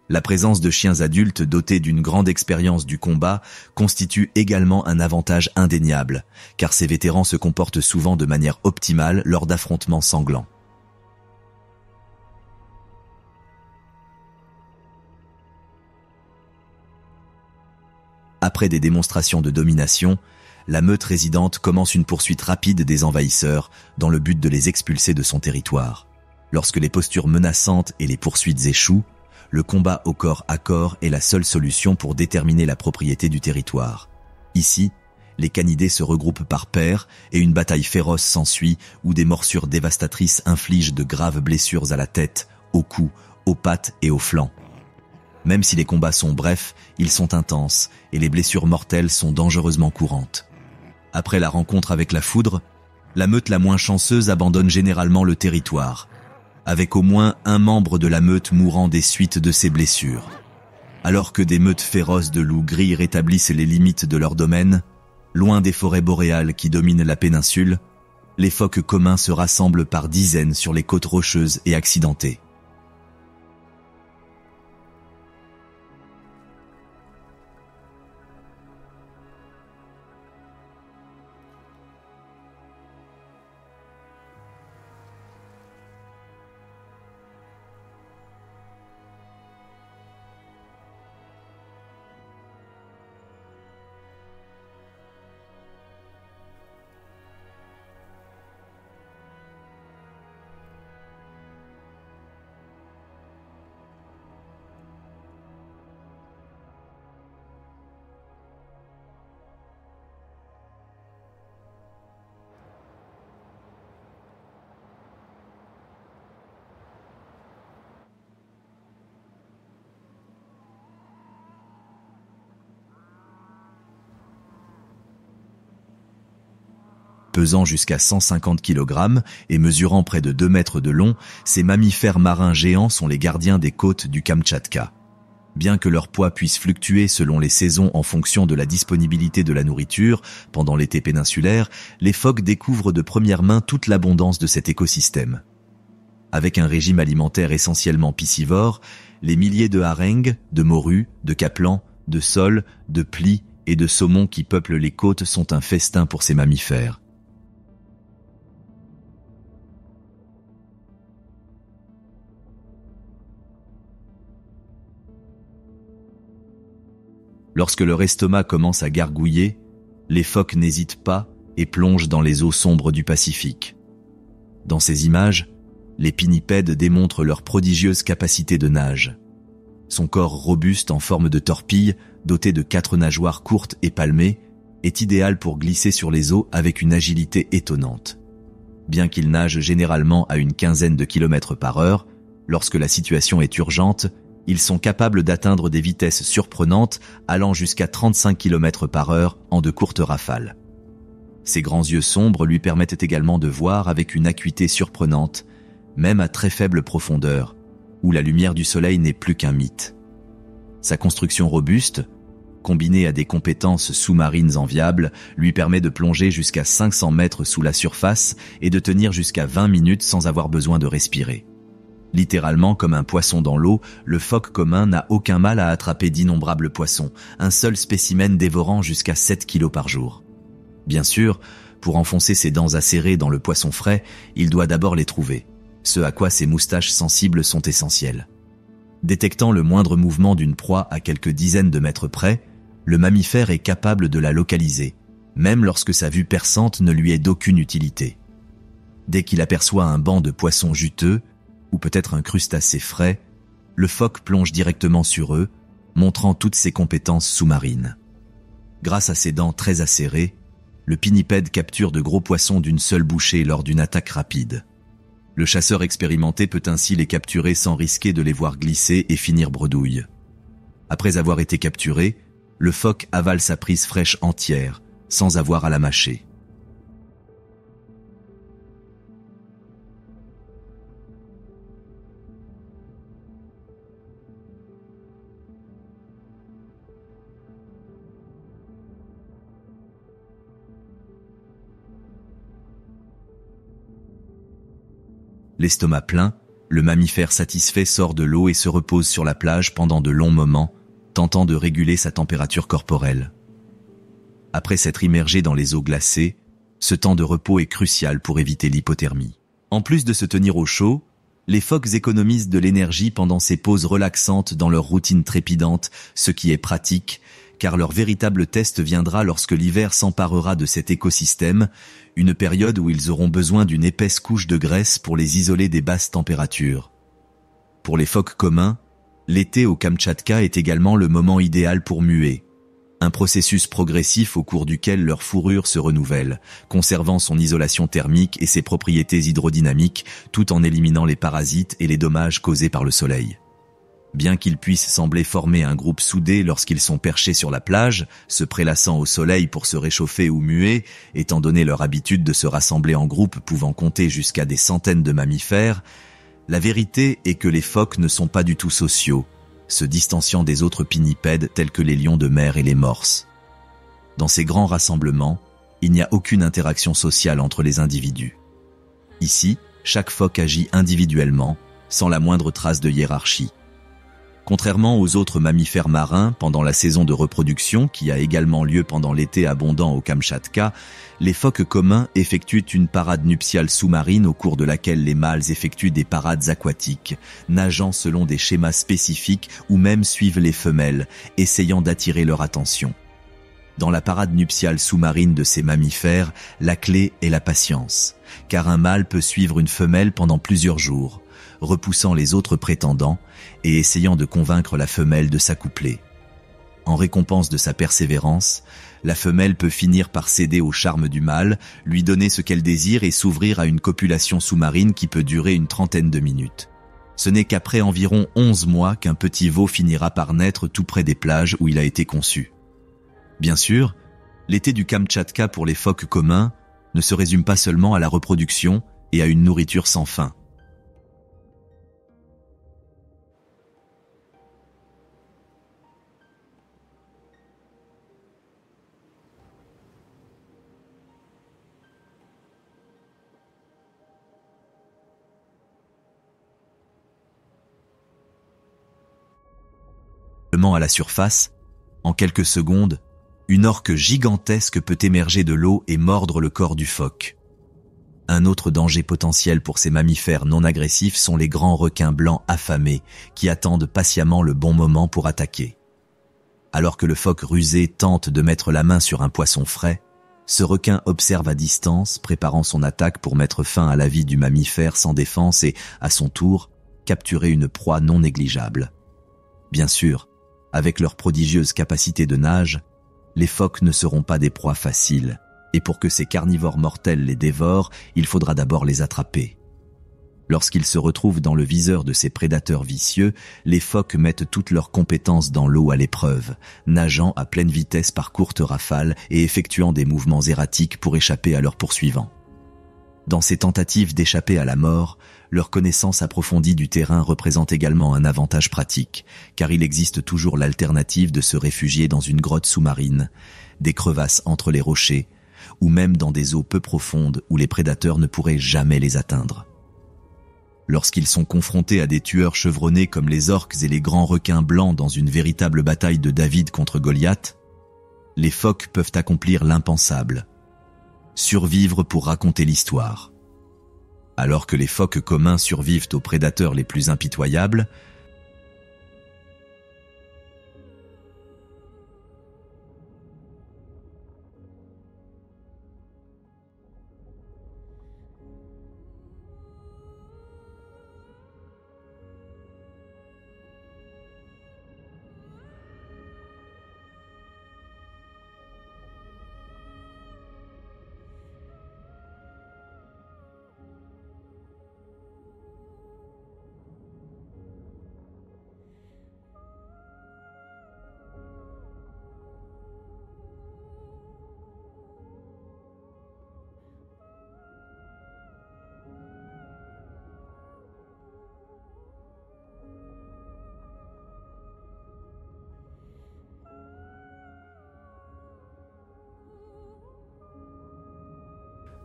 La présence de chiens adultes dotés d'une grande expérience du combat constitue également un avantage indéniable, car ces vétérans se comportent souvent de manière optimale lors d'affrontements sanglants. Après des démonstrations de domination, la meute résidente commence une poursuite rapide des envahisseurs dans le but de les expulser de son territoire. Lorsque les postures menaçantes et les poursuites échouent, le combat au corps à corps est la seule solution pour déterminer la propriété du territoire. Ici, les canidés se regroupent par paires et une bataille féroce s'ensuit où des morsures dévastatrices infligent de graves blessures à la tête, au cou, aux pattes et aux flancs. Même si les combats sont brefs, ils sont intenses et les blessures mortelles sont dangereusement courantes. Après la rencontre avec la foudre, la meute la moins chanceuse abandonne généralement le territoire, avec au moins un membre de la meute mourant des suites de ses blessures. Alors que des meutes féroces de loups gris rétablissent les limites de leur domaine, loin des forêts boréales qui dominent la péninsule, les phoques communs se rassemblent par dizaines sur les côtes rocheuses et accidentées. Pesant jusqu'à 150 kg et mesurant près de 2 mètres de long, ces mammifères marins géants sont les gardiens des côtes du Kamtchatka. Bien que leur poids puisse fluctuer selon les saisons en fonction de la disponibilité de la nourriture, pendant l'été péninsulaire, les phoques découvrent de première main toute l'abondance de cet écosystème. Avec un régime alimentaire essentiellement piscivore, les milliers de harengs, de morues, de caplans, de sols, de plis et de saumons qui peuplent les côtes sont un festin pour ces mammifères. Lorsque leur estomac commence à gargouiller, les phoques n'hésitent pas et plongent dans les eaux sombres du Pacifique. Dans ces images, les pinnipèdes démontrent leur prodigieuse capacité de nage. Son corps robuste en forme de torpille, doté de 4 nageoires courtes et palmées, est idéal pour glisser sur les eaux avec une agilité étonnante. Bien qu'ils nagent généralement à une quinzaine de kilomètres par heure, lorsque la situation est urgente, ils sont capables d'atteindre des vitesses surprenantes allant jusqu'à 35 km par heure en de courtes rafales. Ses grands yeux sombres lui permettent également de voir avec une acuité surprenante, même à très faible profondeur, où la lumière du soleil n'est plus qu'un mythe. Sa construction robuste, combinée à des compétences sous-marines enviables, lui permet de plonger jusqu'à 500 mètres sous la surface et de tenir jusqu'à 20 minutes sans avoir besoin de respirer. Littéralement comme un poisson dans l'eau, le phoque commun n'a aucun mal à attraper d'innombrables poissons, un seul spécimen dévorant jusqu'à 7 kilos par jour. Bien sûr, pour enfoncer ses dents acérées dans le poisson frais, il doit d'abord les trouver, ce à quoi ses moustaches sensibles sont essentielles. Détectant le moindre mouvement d'une proie à quelques dizaines de mètres près, le mammifère est capable de la localiser, même lorsque sa vue perçante ne lui est d'aucune utilité. Dès qu'il aperçoit un banc de poissons juteux, ou peut-être un crustacé frais, le phoque plonge directement sur eux, montrant toutes ses compétences sous-marines. Grâce à ses dents très acérées, le pinnipède capture de gros poissons d'une seule bouchée lors d'une attaque rapide. Le chasseur expérimenté peut ainsi les capturer sans risquer de les voir glisser et finir bredouille. Après avoir été capturé, le phoque avale sa prise fraîche entière, sans avoir à la mâcher. L'estomac plein, le mammifère satisfait sort de l'eau et se repose sur la plage pendant de longs moments, tentant de réguler sa température corporelle. Après s'être immergé dans les eaux glacées, ce temps de repos est crucial pour éviter l'hypothermie. En plus de se tenir au chaud, les phoques économisent de l'énergie pendant ces pauses relaxantes dans leur routine trépidante, ce qui est pratique, car leur véritable test viendra lorsque l'hiver s'emparera de cet écosystème, une période où ils auront besoin d'une épaisse couche de graisse pour les isoler des basses températures. Pour les phoques communs, l'été au Kamtchatka est également le moment idéal pour muer, un processus progressif au cours duquel leur fourrure se renouvelle, conservant son isolation thermique et ses propriétés hydrodynamiques, tout en éliminant les parasites et les dommages causés par le soleil. Bien qu'ils puissent sembler former un groupe soudé lorsqu'ils sont perchés sur la plage, se prélassant au soleil pour se réchauffer ou muer, étant donné leur habitude de se rassembler en groupe pouvant compter jusqu'à des centaines de mammifères, la vérité est que les phoques ne sont pas du tout sociaux, se distanciant des autres pinnipèdes tels que les lions de mer et les morses. Dans ces grands rassemblements, il n'y a aucune interaction sociale entre les individus. Ici, chaque phoque agit individuellement, sans la moindre trace de hiérarchie. Contrairement aux autres mammifères marins, pendant la saison de reproduction, qui a également lieu pendant l'été abondant au Kamtchatka, les phoques communs effectuent une parade nuptiale sous-marine au cours de laquelle les mâles effectuent des parades aquatiques, nageant selon des schémas spécifiques ou même suivent les femelles, essayant d'attirer leur attention. Dans la parade nuptiale sous-marine de ces mammifères, la clé est la patience, car un mâle peut suivre une femelle pendant plusieurs jours, repoussant les autres prétendants et essayant de convaincre la femelle de s'accoupler. En récompense de sa persévérance, la femelle peut finir par céder au charme du mâle, lui donner ce qu'elle désire et s'ouvrir à une copulation sous-marine qui peut durer une trentaine de minutes. Ce n'est qu'après environ 11 mois qu'un petit veau finira par naître tout près des plages où il a été conçu. Bien sûr, l'été du Kamtchatka pour les phoques communs ne se résume pas seulement à la reproduction et à une nourriture sans fin. À la surface, en quelques secondes, une orque gigantesque peut émerger de l'eau et mordre le corps du phoque. Un autre danger potentiel pour ces mammifères non agressifs sont les grands requins blancs affamés qui attendent patiemment le bon moment pour attaquer. Alors que le phoque rusé tente de mettre la main sur un poisson frais, ce requin observe à distance, préparant son attaque pour mettre fin à la vie du mammifère sans défense et, à son tour, capturer une proie non négligeable. Bien sûr, avec leur prodigieuse capacité de nage, les phoques ne seront pas des proies faciles, et pour que ces carnivores mortels les dévorent, il faudra d'abord les attraper. Lorsqu'ils se retrouvent dans le viseur de ces prédateurs vicieux, les phoques mettent toutes leurs compétences dans l'eau à l'épreuve, nageant à pleine vitesse par courtes rafales et effectuant des mouvements erratiques pour échapper à leurs poursuivants. Dans ces tentatives d'échapper à la mort, leur connaissance approfondie du terrain représente également un avantage pratique, car il existe toujours l'alternative de se réfugier dans une grotte sous-marine, des crevasses entre les rochers, ou même dans des eaux peu profondes où les prédateurs ne pourraient jamais les atteindre. Lorsqu'ils sont confrontés à des tueurs chevronnés comme les orques et les grands requins blancs dans une véritable bataille de David contre Goliath, les phoques peuvent accomplir l'impensable, survivre pour raconter l'histoire. Alors que les phoques communs survivent aux prédateurs les plus impitoyables,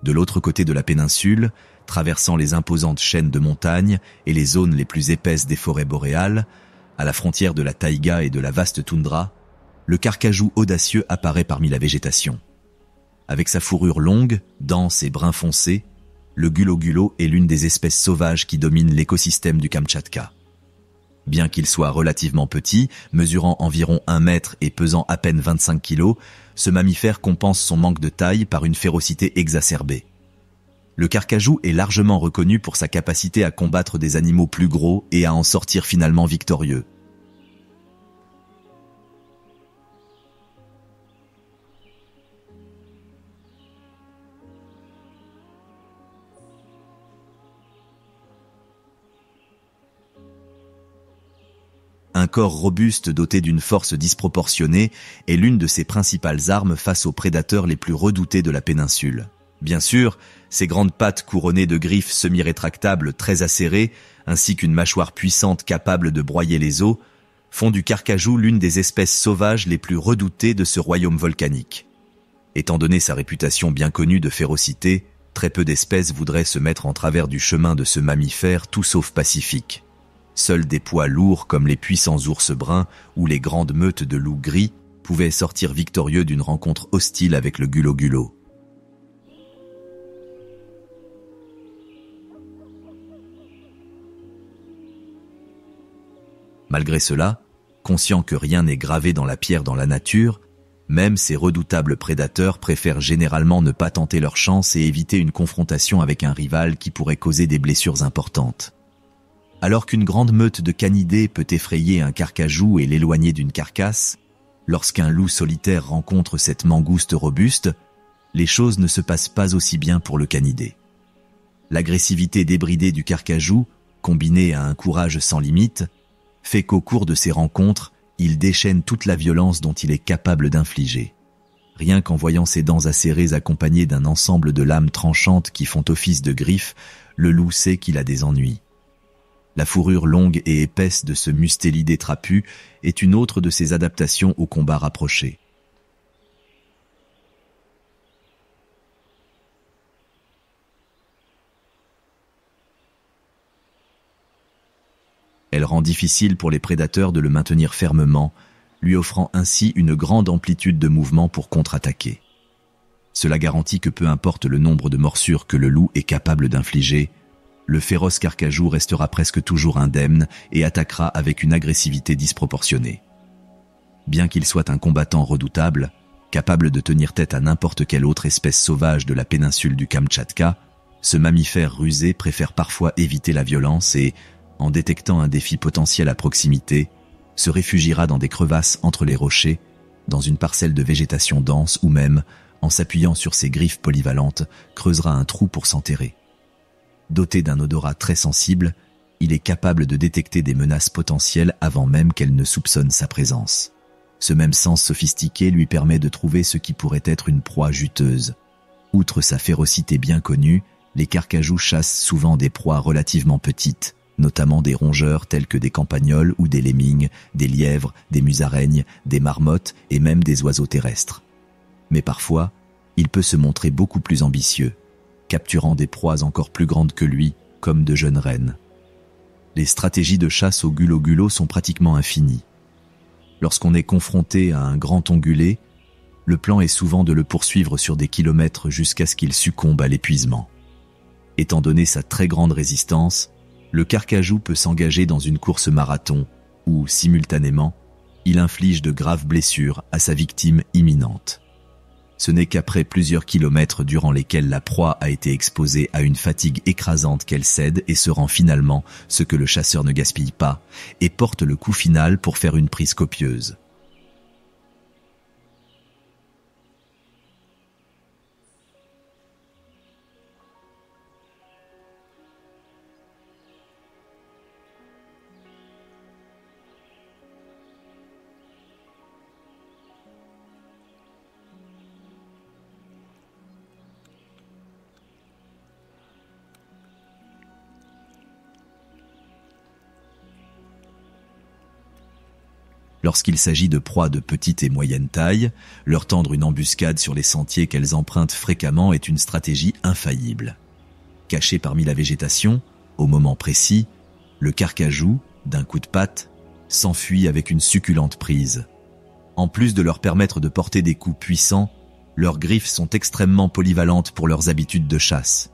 de l'autre côté de la péninsule, traversant les imposantes chaînes de montagnes et les zones les plus épaisses des forêts boréales, à la frontière de la taïga et de la vaste toundra, le carcajou audacieux apparaît parmi la végétation. Avec sa fourrure longue, dense et brun foncé, le gulo-gulo est l'une des espèces sauvages qui dominent l'écosystème du Kamtchatka. Bien qu'il soit relativement petit, mesurant environ 1 mètre et pesant à peine 25 kilos, ce mammifère compense son manque de taille par une férocité exacerbée. Le carcajou est largement reconnu pour sa capacité à combattre des animaux plus gros et à en sortir finalement victorieux. Un corps robuste doté d'une force disproportionnée est l'une de ses principales armes face aux prédateurs les plus redoutés de la péninsule. Bien sûr, ses grandes pattes couronnées de griffes semi-rétractables très acérées, ainsi qu'une mâchoire puissante capable de broyer les os, font du carcajou l'une des espèces sauvages les plus redoutées de ce royaume volcanique. Étant donné sa réputation bien connue de férocité, très peu d'espèces voudraient se mettre en travers du chemin de ce mammifère tout sauf pacifique. Seuls des poids lourds comme les puissants ours bruns ou les grandes meutes de loups gris pouvaient sortir victorieux d'une rencontre hostile avec le gulo-gulo. Malgré cela, conscients que rien n'est gravé dans la pierre dans la nature, même ces redoutables prédateurs préfèrent généralement ne pas tenter leur chance et éviter une confrontation avec un rival qui pourrait causer des blessures importantes. Alors qu'une grande meute de canidés peut effrayer un carcajou et l'éloigner d'une carcasse, lorsqu'un loup solitaire rencontre cette mangouste robuste, les choses ne se passent pas aussi bien pour le canidé. L'agressivité débridée du carcajou, combinée à un courage sans limite, fait qu'au cours de ces rencontres, il déchaîne toute la violence dont il est capable d'infliger. Rien qu'en voyant ses dents acérées accompagnées d'un ensemble de lames tranchantes qui font office de griffes, le loup sait qu'il a des ennuis. La fourrure longue et épaisse de ce mustélidé trapu est une autre de ses adaptations au combat rapproché. Elle rend difficile pour les prédateurs de le maintenir fermement, lui offrant ainsi une grande amplitude de mouvement pour contre-attaquer. Cela garantit que peu importe le nombre de morsures que le loup est capable d'infliger, le féroce carcajou restera presque toujours indemne et attaquera avec une agressivité disproportionnée. Bien qu'il soit un combattant redoutable, capable de tenir tête à n'importe quelle autre espèce sauvage de la péninsule du Kamtchatka, ce mammifère rusé préfère parfois éviter la violence et, en détectant un défi potentiel à proximité, se réfugiera dans des crevasses entre les rochers, dans une parcelle de végétation dense ou même, en s'appuyant sur ses griffes polyvalentes, creusera un trou pour s'enterrer. Doté d'un odorat très sensible, il est capable de détecter des menaces potentielles avant même qu'elles ne soupçonnent sa présence. Ce même sens sophistiqué lui permet de trouver ce qui pourrait être une proie juteuse. Outre sa férocité bien connue, les carcajous chassent souvent des proies relativement petites, notamment des rongeurs tels que des campagnols ou des lemmings, des lièvres, des musaraignes, des marmottes et même des oiseaux terrestres. Mais parfois, il peut se montrer beaucoup plus ambitieux, capturant des proies encore plus grandes que lui, comme de jeunes rennes. Les stratégies de chasse au gulo-gulo sont pratiquement infinies. Lorsqu'on est confronté à un grand ongulé, le plan est souvent de le poursuivre sur des kilomètres jusqu'à ce qu'il succombe à l'épuisement. Étant donné sa très grande résistance, le carcajou peut s'engager dans une course marathon où, simultanément, il inflige de graves blessures à sa victime imminente. Ce n'est qu'après plusieurs kilomètres durant lesquels la proie a été exposée à une fatigue écrasante qu'elle cède et se rend finalement, ce que le chasseur ne gaspille pas, et porte le coup final pour faire une prise copieuse. Lorsqu'il s'agit de proies de petite et moyenne taille, leur tendre une embuscade sur les sentiers qu'elles empruntent fréquemment est une stratégie infaillible. Caché parmi la végétation, au moment précis, le carcajou, d'un coup de patte, s'enfuit avec une succulente prise. En plus de leur permettre de porter des coups puissants, leurs griffes sont extrêmement polyvalentes pour leurs habitudes de chasse.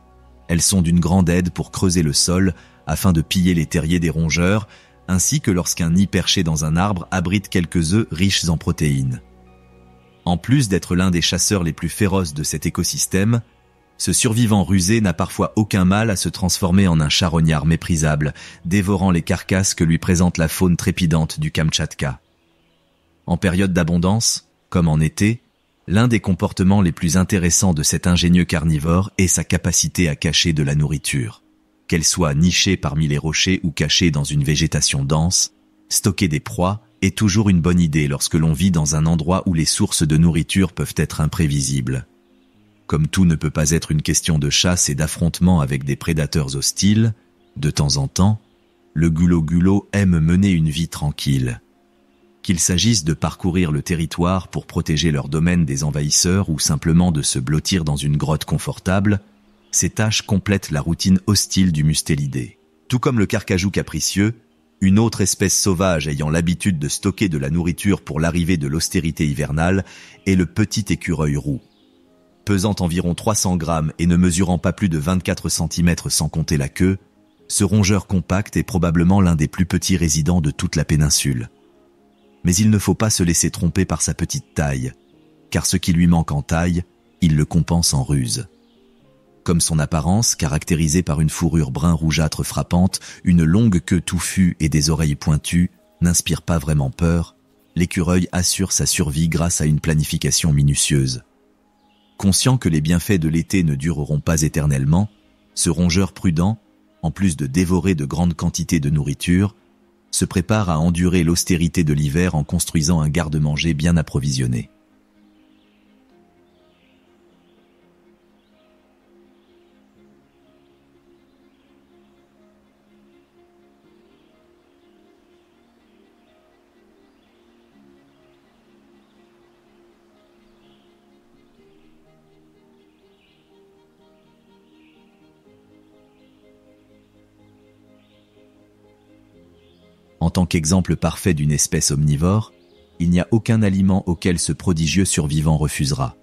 Elles sont d'une grande aide pour creuser le sol afin de piller les terriers des rongeurs, ainsi que lorsqu'un nid perché dans un arbre abrite quelques œufs riches en protéines. En plus d'être l'un des chasseurs les plus féroces de cet écosystème, ce survivant rusé n'a parfois aucun mal à se transformer en un charognard méprisable, dévorant les carcasses que lui présente la faune trépidante du Kamtchatka. En période d'abondance, comme en été, l'un des comportements les plus intéressants de cet ingénieux carnivore est sa capacité à cacher de la nourriture. Qu'elle soit nichée parmi les rochers ou cachée dans une végétation dense, stocker des proies est toujours une bonne idée lorsque l'on vit dans un endroit où les sources de nourriture peuvent être imprévisibles. Comme tout ne peut pas être une question de chasse et d'affrontement avec des prédateurs hostiles, de temps en temps, le gulo-gulo aime mener une vie tranquille. Qu'il s'agisse de parcourir le territoire pour protéger leur domaine des envahisseurs ou simplement de se blottir dans une grotte confortable, ces tâches complètent la routine hostile du mustélidé. Tout comme le carcajou capricieux, une autre espèce sauvage ayant l'habitude de stocker de la nourriture pour l'arrivée de l'austérité hivernale est le petit écureuil roux. Pesant environ 300 grammes et ne mesurant pas plus de 24 cm sans compter la queue, ce rongeur compact est probablement l'un des plus petits résidents de toute la péninsule. Mais il ne faut pas se laisser tromper par sa petite taille, car ce qui lui manque en taille, il le compense en ruse. Comme son apparence, caractérisée par une fourrure brun rougeâtre frappante, une longue queue touffue et des oreilles pointues, n'inspire pas vraiment peur, l'écureuil assure sa survie grâce à une planification minutieuse. Conscient que les bienfaits de l'été ne dureront pas éternellement, ce rongeur prudent, en plus de dévorer de grandes quantités de nourriture, se prépare à endurer l'austérité de l'hiver en construisant un garde-manger bien approvisionné. En tant qu'exemple parfait d'une espèce omnivore, il n'y a aucun aliment auquel ce prodigieux survivant refusera.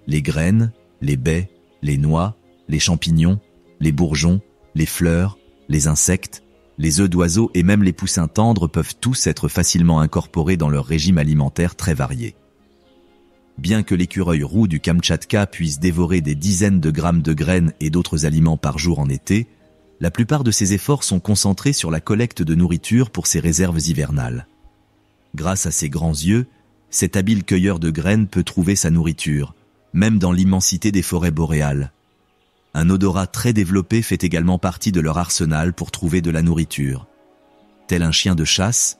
Les graines, les baies, les noix, les champignons, les bourgeons, les fleurs, les insectes, les œufs d'oiseaux et même les poussins tendres peuvent tous être facilement incorporés dans leur régime alimentaire très varié. Bien que l'écureuil roux du Kamtchatka puisse dévorer des dizaines de grammes de graines et d'autres aliments par jour en été, la plupart de ses efforts sont concentrés sur la collecte de nourriture pour ses réserves hivernales. Grâce à ses grands yeux, cet habile cueilleur de graines peut trouver sa nourriture, même dans l'immensité des forêts boréales. Un odorat très développé fait également partie de leur arsenal pour trouver de la nourriture. Tel un chien de chasse,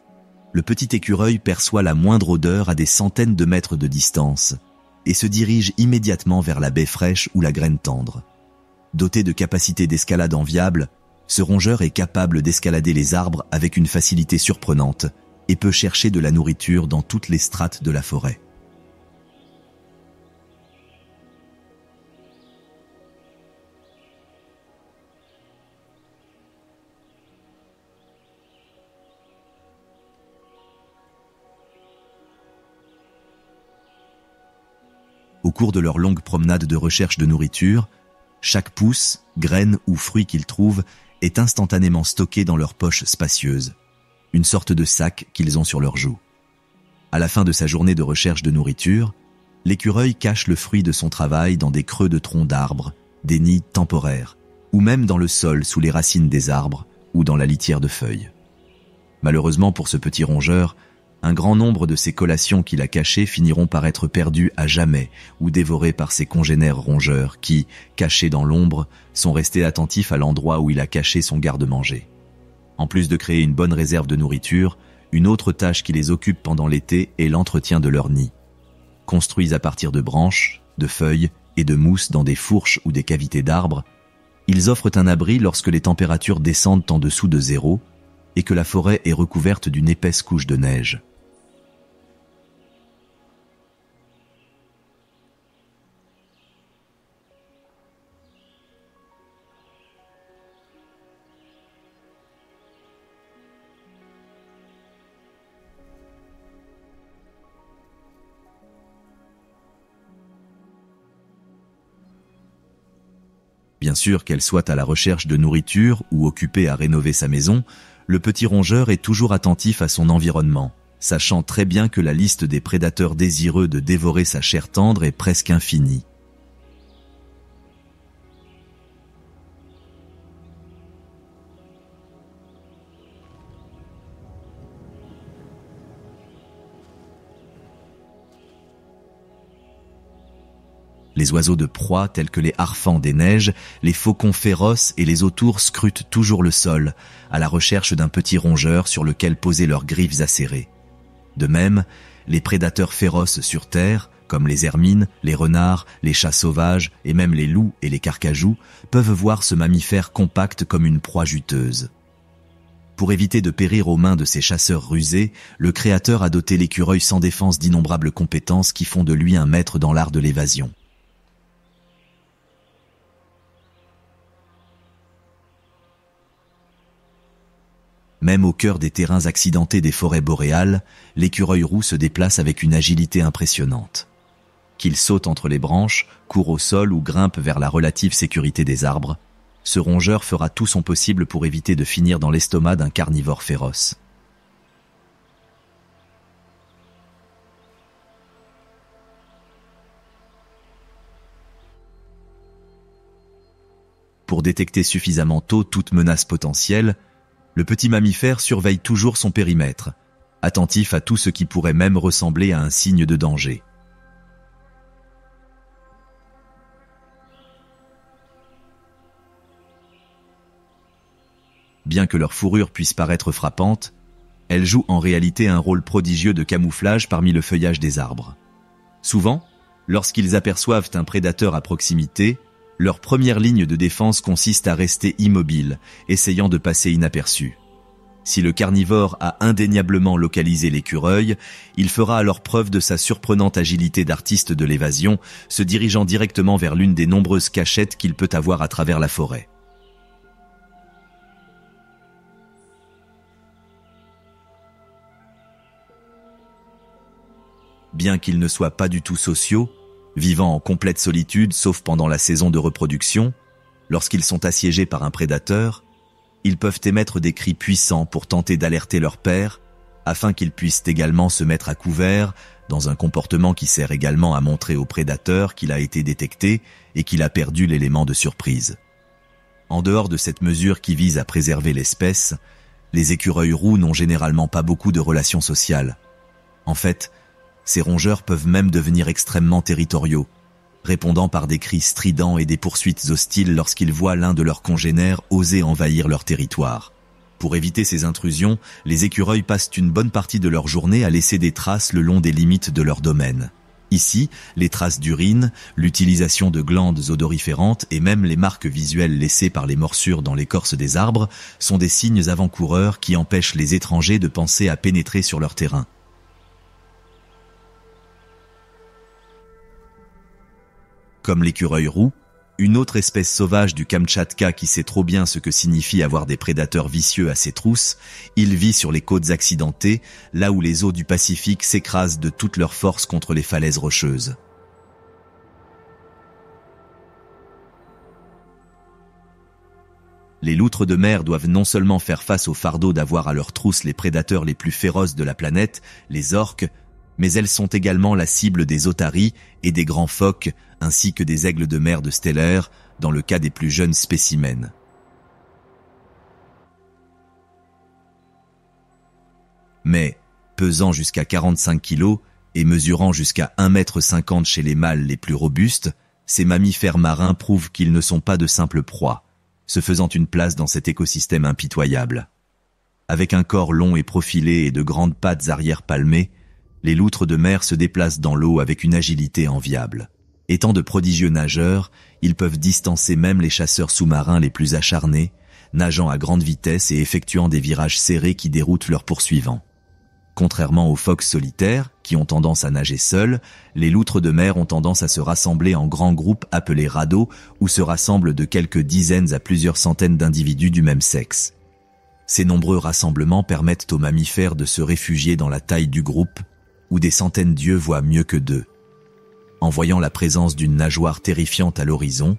le petit écureuil perçoit la moindre odeur à des centaines de mètres de distance et se dirige immédiatement vers la baie fraîche ou la graine tendre. Doté de capacités d'escalade enviables, ce rongeur est capable d'escalader les arbres avec une facilité surprenante et peut chercher de la nourriture dans toutes les strates de la forêt. Au cours de leur longue promenade de recherche de nourriture, chaque pousse, graine ou fruit qu'ils trouvent est instantanément stocké dans leur poche spacieuse, une sorte de sac qu'ils ont sur leurs joues. À la fin de sa journée de recherche de nourriture, l'écureuil cache le fruit de son travail dans des creux de troncs d'arbres, des nids temporaires, ou même dans le sol sous les racines des arbres ou dans la litière de feuilles. Malheureusement pour ce petit rongeur, un grand nombre de ces collations qu'il a cachées finiront par être perdues à jamais ou dévorées par ses congénères rongeurs qui, cachés dans l'ombre, sont restés attentifs à l'endroit où il a caché son garde-manger. En plus de créer une bonne réserve de nourriture, une autre tâche qui les occupe pendant l'été est l'entretien de leur nid. Construits à partir de branches, de feuilles et de mousse dans des fourches ou des cavités d'arbres, ils offrent un abri lorsque les températures descendent en dessous de zéro et que la forêt est recouverte d'une épaisse couche de neige. Bien sûr, qu'elle soit à la recherche de nourriture ou occupée à rénover sa maison, le petit rongeur est toujours attentif à son environnement, sachant très bien que la liste des prédateurs désireux de dévorer sa chair tendre est presque infinie. Les oiseaux de proie tels que les harfans des neiges, les faucons féroces et les autours scrutent toujours le sol, à la recherche d'un petit rongeur sur lequel poser leurs griffes acérées. De même, les prédateurs féroces sur terre, comme les hermines, les renards, les chats sauvages et même les loups et les carcajous, peuvent voir ce mammifère compact comme une proie juteuse. Pour éviter de périr aux mains de ces chasseurs rusés, le Créateur a doté l'écureuil sans défense d'innombrables compétences qui font de lui un maître dans l'art de l'évasion. Même au cœur des terrains accidentés des forêts boréales, l'écureuil roux se déplace avec une agilité impressionnante. Qu'il saute entre les branches, court au sol ou grimpe vers la relative sécurité des arbres, ce rongeur fera tout son possible pour éviter de finir dans l'estomac d'un carnivore féroce. Pour détecter suffisamment tôt toute menace potentielle, le petit mammifère surveille toujours son périmètre, attentif à tout ce qui pourrait même ressembler à un signe de danger. Bien que leur fourrure puisse paraître frappante, elle joue en réalité un rôle prodigieux de camouflage parmi le feuillage des arbres. Souvent, lorsqu'ils aperçoivent un prédateur à proximité, leur première ligne de défense consiste à rester immobile, essayant de passer inaperçu. Si le carnivore a indéniablement localisé l'écureuil, il fera alors preuve de sa surprenante agilité d'artiste de l'évasion, se dirigeant directement vers l'une des nombreuses cachettes qu'il peut avoir à travers la forêt. Bien qu'ils ne soient pas du tout sociaux, vivant en complète solitude sauf pendant la saison de reproduction, lorsqu'ils sont assiégés par un prédateur, ils peuvent émettre des cris puissants pour tenter d'alerter leur père, afin qu'ils puissent également se mettre à couvert, dans un comportement qui sert également à montrer au prédateur qu'il a été détecté et qu'il a perdu l'élément de surprise. En dehors de cette mesure qui vise à préserver l'espèce, les écureuils roux n'ont généralement pas beaucoup de relations sociales. En fait, ces rongeurs peuvent même devenir extrêmement territoriaux, répondant par des cris stridents et des poursuites hostiles lorsqu'ils voient l'un de leurs congénères oser envahir leur territoire. Pour éviter ces intrusions, les écureuils passent une bonne partie de leur journée à laisser des traces le long des limites de leur domaine. Ici, les traces d'urine, l'utilisation de glandes odoriférantes et même les marques visuelles laissées par les morsures dans l'écorce des arbres sont des signes avant-coureurs qui empêchent les étrangers de penser à pénétrer sur leur terrain. Comme l'écureuil roux, une autre espèce sauvage du Kamtchatka qui sait trop bien ce que signifie avoir des prédateurs vicieux à ses trousses, il vit sur les côtes accidentées, là où les eaux du Pacifique s'écrasent de toute leur force contre les falaises rocheuses. Les loutres de mer doivent non seulement faire face au fardeau d'avoir à leur trousse les prédateurs les plus féroces de la planète, les orques, mais elles sont également la cible des otaries et des grands phoques, ainsi que des aigles de mer de stellaire, dans le cas des plus jeunes spécimens. Mais, pesant jusqu'à 45 kg et mesurant jusqu'à 1,50 m chez les mâles les plus robustes, ces mammifères marins prouvent qu'ils ne sont pas de simples proies, se faisant une place dans cet écosystème impitoyable. Avec un corps long et profilé et de grandes pattes arrière palmées, les loutres de mer se déplacent dans l'eau avec une agilité enviable. Étant de prodigieux nageurs, ils peuvent distancer même les chasseurs sous-marins les plus acharnés, nageant à grande vitesse et effectuant des virages serrés qui déroutent leurs poursuivants. Contrairement aux phoques solitaires, qui ont tendance à nager seuls, les loutres de mer ont tendance à se rassembler en grands groupes appelés radeaux, où se rassemblent de quelques dizaines à plusieurs centaines d'individus du même sexe. Ces nombreux rassemblements permettent aux mammifères de se réfugier dans la taille du groupe, où des centaines d'yeux voient mieux que deux. En voyant la présence d'une nageoire terrifiante à l'horizon,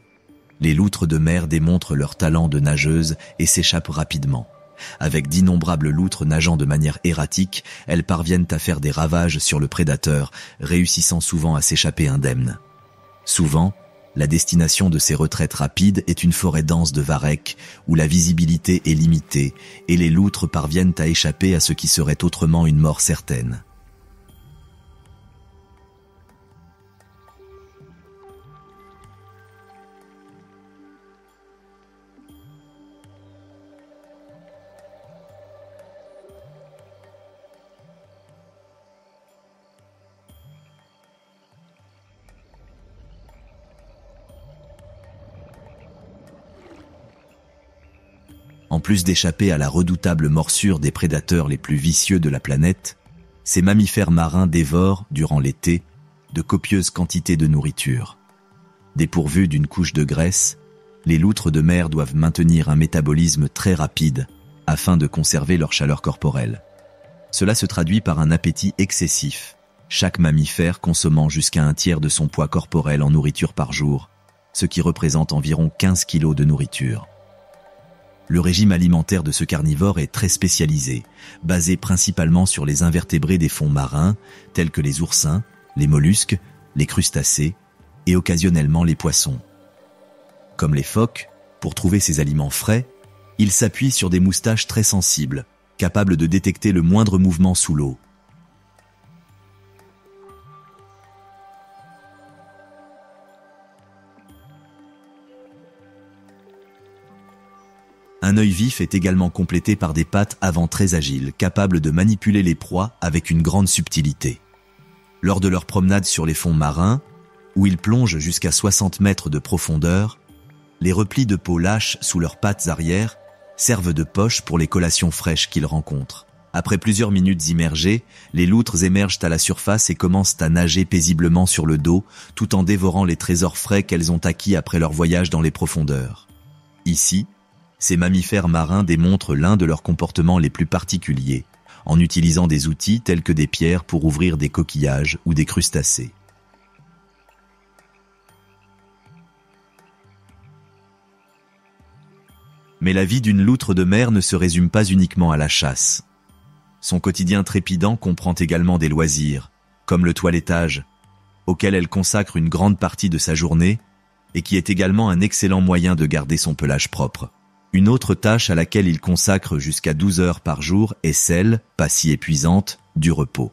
les loutres de mer démontrent leur talent de nageuse et s'échappent rapidement. Avec d'innombrables loutres nageant de manière erratique, elles parviennent à faire des ravages sur le prédateur, réussissant souvent à s'échapper indemnes. Souvent, la destination de ces retraites rapides est une forêt dense de varechs, où la visibilité est limitée, et les loutres parviennent à échapper à ce qui serait autrement une mort certaine. En plus d'échapper à la redoutable morsure des prédateurs les plus vicieux de la planète, ces mammifères marins dévorent, durant l'été, de copieuses quantités de nourriture. Dépourvus d'une couche de graisse, les loutres de mer doivent maintenir un métabolisme très rapide afin de conserver leur chaleur corporelle. Cela se traduit par un appétit excessif, chaque mammifère consommant jusqu'à un tiers de son poids corporel en nourriture par jour, ce qui représente environ 15 kg de nourriture. Le régime alimentaire de ce carnivore est très spécialisé, basé principalement sur les invertébrés des fonds marins, tels que les oursins, les mollusques, les crustacés et occasionnellement les poissons. Comme les phoques, pour trouver ces aliments frais, il s'appuie sur des moustaches très sensibles, capables de détecter le moindre mouvement sous l'eau. Un œil vif est également complété par des pattes avant très agiles, capables de manipuler les proies avec une grande subtilité. Lors de leur promenade sur les fonds marins, où ils plongent jusqu'à 60 mètres de profondeur, les replis de peau lâches sous leurs pattes arrière servent de poche pour les collations fraîches qu'ils rencontrent. Après plusieurs minutes immergées, les loutres émergent à la surface et commencent à nager paisiblement sur le dos, tout en dévorant les trésors frais qu'elles ont acquis après leur voyage dans les profondeurs. Ici, ces mammifères marins démontrent l'un de leurs comportements les plus particuliers, en utilisant des outils tels que des pierres pour ouvrir des coquillages ou des crustacés. Mais la vie d'une loutre de mer ne se résume pas uniquement à la chasse. Son quotidien trépidant comprend également des loisirs, comme le toilettage, auquel elle consacre une grande partie de sa journée et qui est également un excellent moyen de garder son pelage propre. Une autre tâche à laquelle il consacre jusqu'à 12 heures par jour est celle, pas si épuisante, du repos.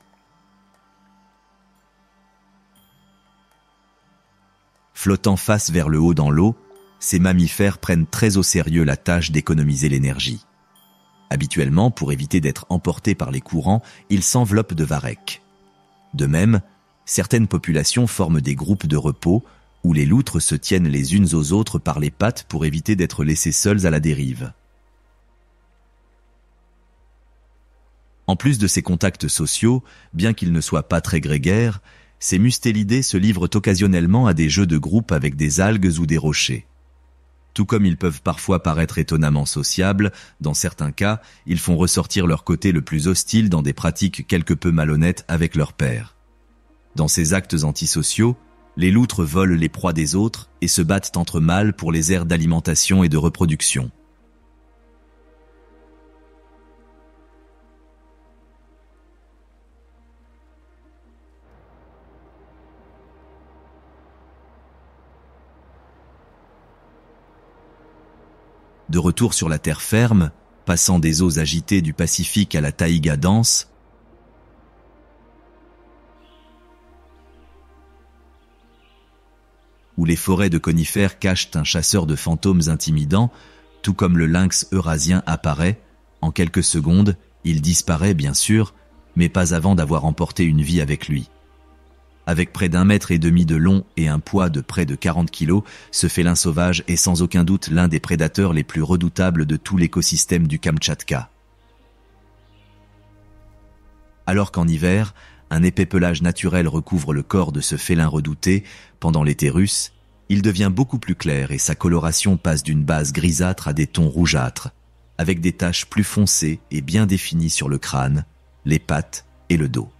Flottant face vers le haut dans l'eau, ces mammifères prennent très au sérieux la tâche d'économiser l'énergie. Habituellement, pour éviter d'être emportés par les courants, ils s'enveloppent de varech. De même, certaines populations forment des groupes de repos où les loutres se tiennent les unes aux autres par les pattes pour éviter d'être laissées seules à la dérive. En plus de ces contacts sociaux, bien qu'ils ne soient pas très grégaires, ces mustélidés se livrent occasionnellement à des jeux de groupe avec des algues ou des rochers. Tout comme ils peuvent parfois paraître étonnamment sociables, dans certains cas, ils font ressortir leur côté le plus hostile dans des pratiques quelque peu malhonnêtes avec leurs pairs. Dans ces actes antisociaux, les loutres volent les proies des autres et se battent entre mâles pour les aires d'alimentation et de reproduction. De retour sur la terre ferme, passant des eaux agitées du Pacifique à la taïga dense, où les forêts de conifères cachent un chasseur de fantômes intimidant, tout comme le lynx eurasien apparaît, en quelques secondes, il disparaît bien sûr, mais pas avant d'avoir emporté une vie avec lui. Avec près d'1,5 mètre de long et un poids de près de 40 kilos, ce félin sauvage est sans aucun doute l'un des prédateurs les plus redoutables de tout l'écosystème du Kamtchatka. Alors qu'en hiver, un épais pelage naturel recouvre le corps de ce félin redouté, pendant l'été russe, il devient beaucoup plus clair et sa coloration passe d'une base grisâtre à des tons rougeâtres, avec des taches plus foncées et bien définies sur le crâne, les pattes et le dos.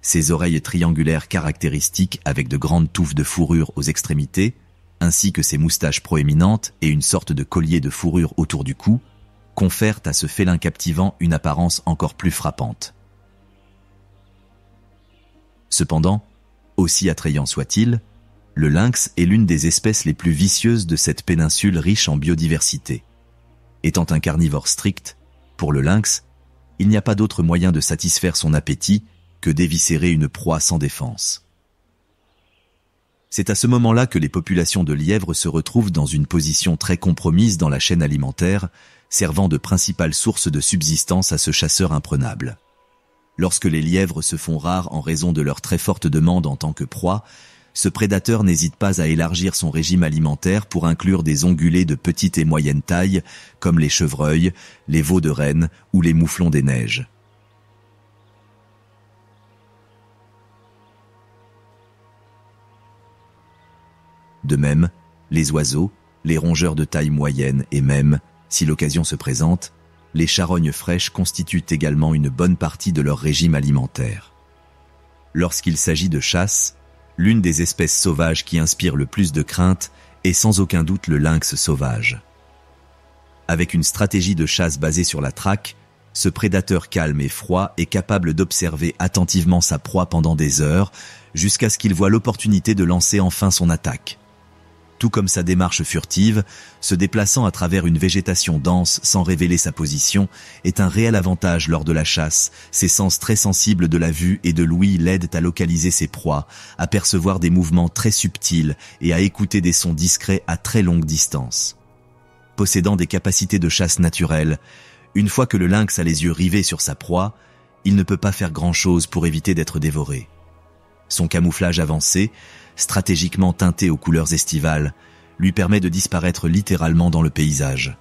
Ses oreilles triangulaires caractéristiques avec de grandes touffes de fourrure aux extrémités, ainsi que ses moustaches proéminentes et une sorte de collier de fourrure autour du cou, confèrent à ce félin captivant une apparence encore plus frappante. Cependant, aussi attrayant soit-il, le lynx est l'une des espèces les plus vicieuses de cette péninsule riche en biodiversité. Étant un carnivore strict, pour le lynx, il n'y a pas d'autre moyen de satisfaire son appétit que d'éviscérer une proie sans défense. C'est à ce moment-là que les populations de lièvres se retrouvent dans une position très compromise dans la chaîne alimentaire, servant de principale source de subsistance à ce chasseur imprenable. Lorsque les lièvres se font rares en raison de leur très forte demande en tant que proie, ce prédateur n'hésite pas à élargir son régime alimentaire pour inclure des ongulés de petite et moyenne taille, comme les chevreuils, les veaux de Rennes ou les mouflons des neiges. De même, les oiseaux, les rongeurs de taille moyenne et même, si l'occasion se présente, les charognes fraîches constituent également une bonne partie de leur régime alimentaire. Lorsqu'il s'agit de chasse, l'une des espèces sauvages qui inspire le plus de crainte est sans aucun doute le lynx sauvage. Avec une stratégie de chasse basée sur la traque, ce prédateur calme et froid est capable d'observer attentivement sa proie pendant des heures, jusqu'à ce qu'il voie l'opportunité de lancer enfin son attaque. Tout comme sa démarche furtive, se déplaçant à travers une végétation dense sans révéler sa position, est un réel avantage lors de la chasse. Ses sens très sensibles de la vue et de l'ouïe l'aident à localiser ses proies, à percevoir des mouvements très subtils et à écouter des sons discrets à très longue distance. Possédant des capacités de chasse naturelles, une fois que le lynx a les yeux rivés sur sa proie, il ne peut pas faire grand-chose pour éviter d'être dévoré. Son camouflage avancé, stratégiquement teinté aux couleurs estivales, lui permet de disparaître littéralement dans le paysage.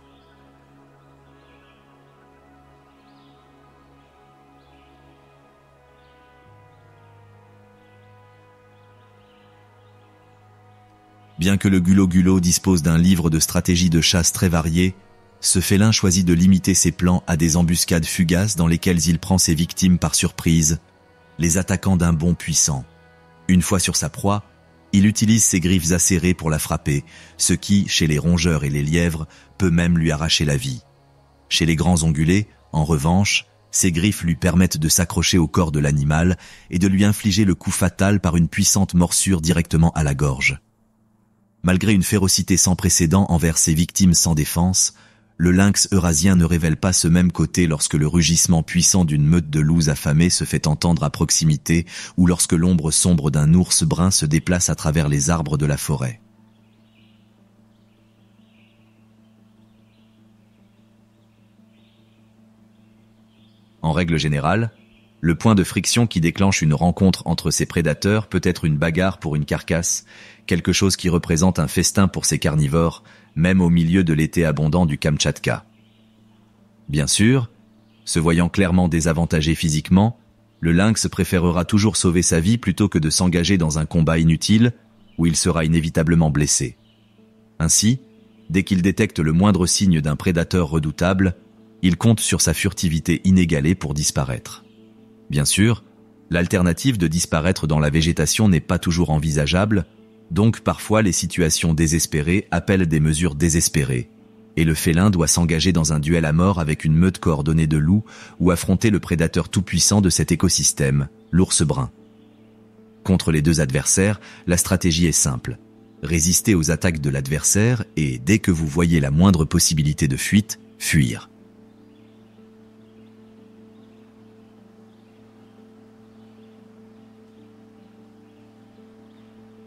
Bien que le Gulo Gulo dispose d'un livre de stratégie de chasse très varié, Ce félin choisit de limiter ses plans à des embuscades fugaces dans lesquelles il prend ses victimes par surprise, les attaquant d'un bond puissant. Une fois sur sa proie, il utilise ses griffes acérées pour la frapper, ce qui, chez les rongeurs et les lièvres, peut même lui arracher la vie. Chez les grands ongulés, en revanche, ses griffes lui permettent de s'accrocher au corps de l'animal et de lui infliger le coup fatal par une puissante morsure directement à la gorge. Malgré une férocité sans précédent envers ses victimes sans défense, le lynx eurasien ne révèle pas ce même côté lorsque le rugissement puissant d'une meute de loups affamés se fait entendre à proximité ou lorsque l'ombre sombre d'un ours brun se déplace à travers les arbres de la forêt. En règle générale, le point de friction qui déclenche une rencontre entre ces prédateurs peut être une bagarre pour une carcasse, quelque chose qui représente un festin pour ces carnivores, même au milieu de l'été abondant du Kamtchatka. Bien sûr, se voyant clairement désavantagé physiquement, le lynx préférera toujours sauver sa vie plutôt que de s'engager dans un combat inutile où il sera inévitablement blessé. Ainsi, dès qu'il détecte le moindre signe d'un prédateur redoutable, il compte sur sa furtivité inégalée pour disparaître. Bien sûr, l'alternative de disparaître dans la végétation n'est pas toujours envisageable, donc parfois les situations désespérées appellent des mesures désespérées, et le félin doit s'engager dans un duel à mort avec une meute coordonnée de loups ou affronter le prédateur tout-puissant de cet écosystème, l'ours brun. Contre les deux adversaires, la stratégie est simple. Résister aux attaques de l'adversaire et, dès que vous voyez la moindre possibilité de fuite, fuir.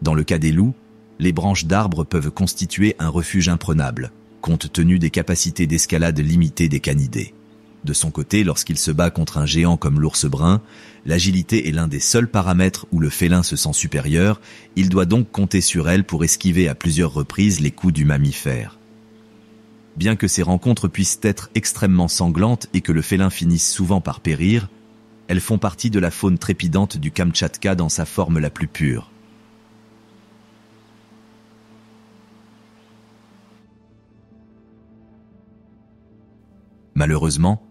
Dans le cas des loups, les branches d'arbres peuvent constituer un refuge imprenable, compte tenu des capacités d'escalade limitées des canidés. De son côté, lorsqu'il se bat contre un géant comme l'ours brun, l'agilité est l'un des seuls paramètres où le félin se sent supérieur, il doit donc compter sur elle pour esquiver à plusieurs reprises les coups du mammifère. Bien que ces rencontres puissent être extrêmement sanglantes et que le félin finisse souvent par périr, elles font partie de la faune trépidante du Kamtchatka dans sa forme la plus pure. Malheureusement,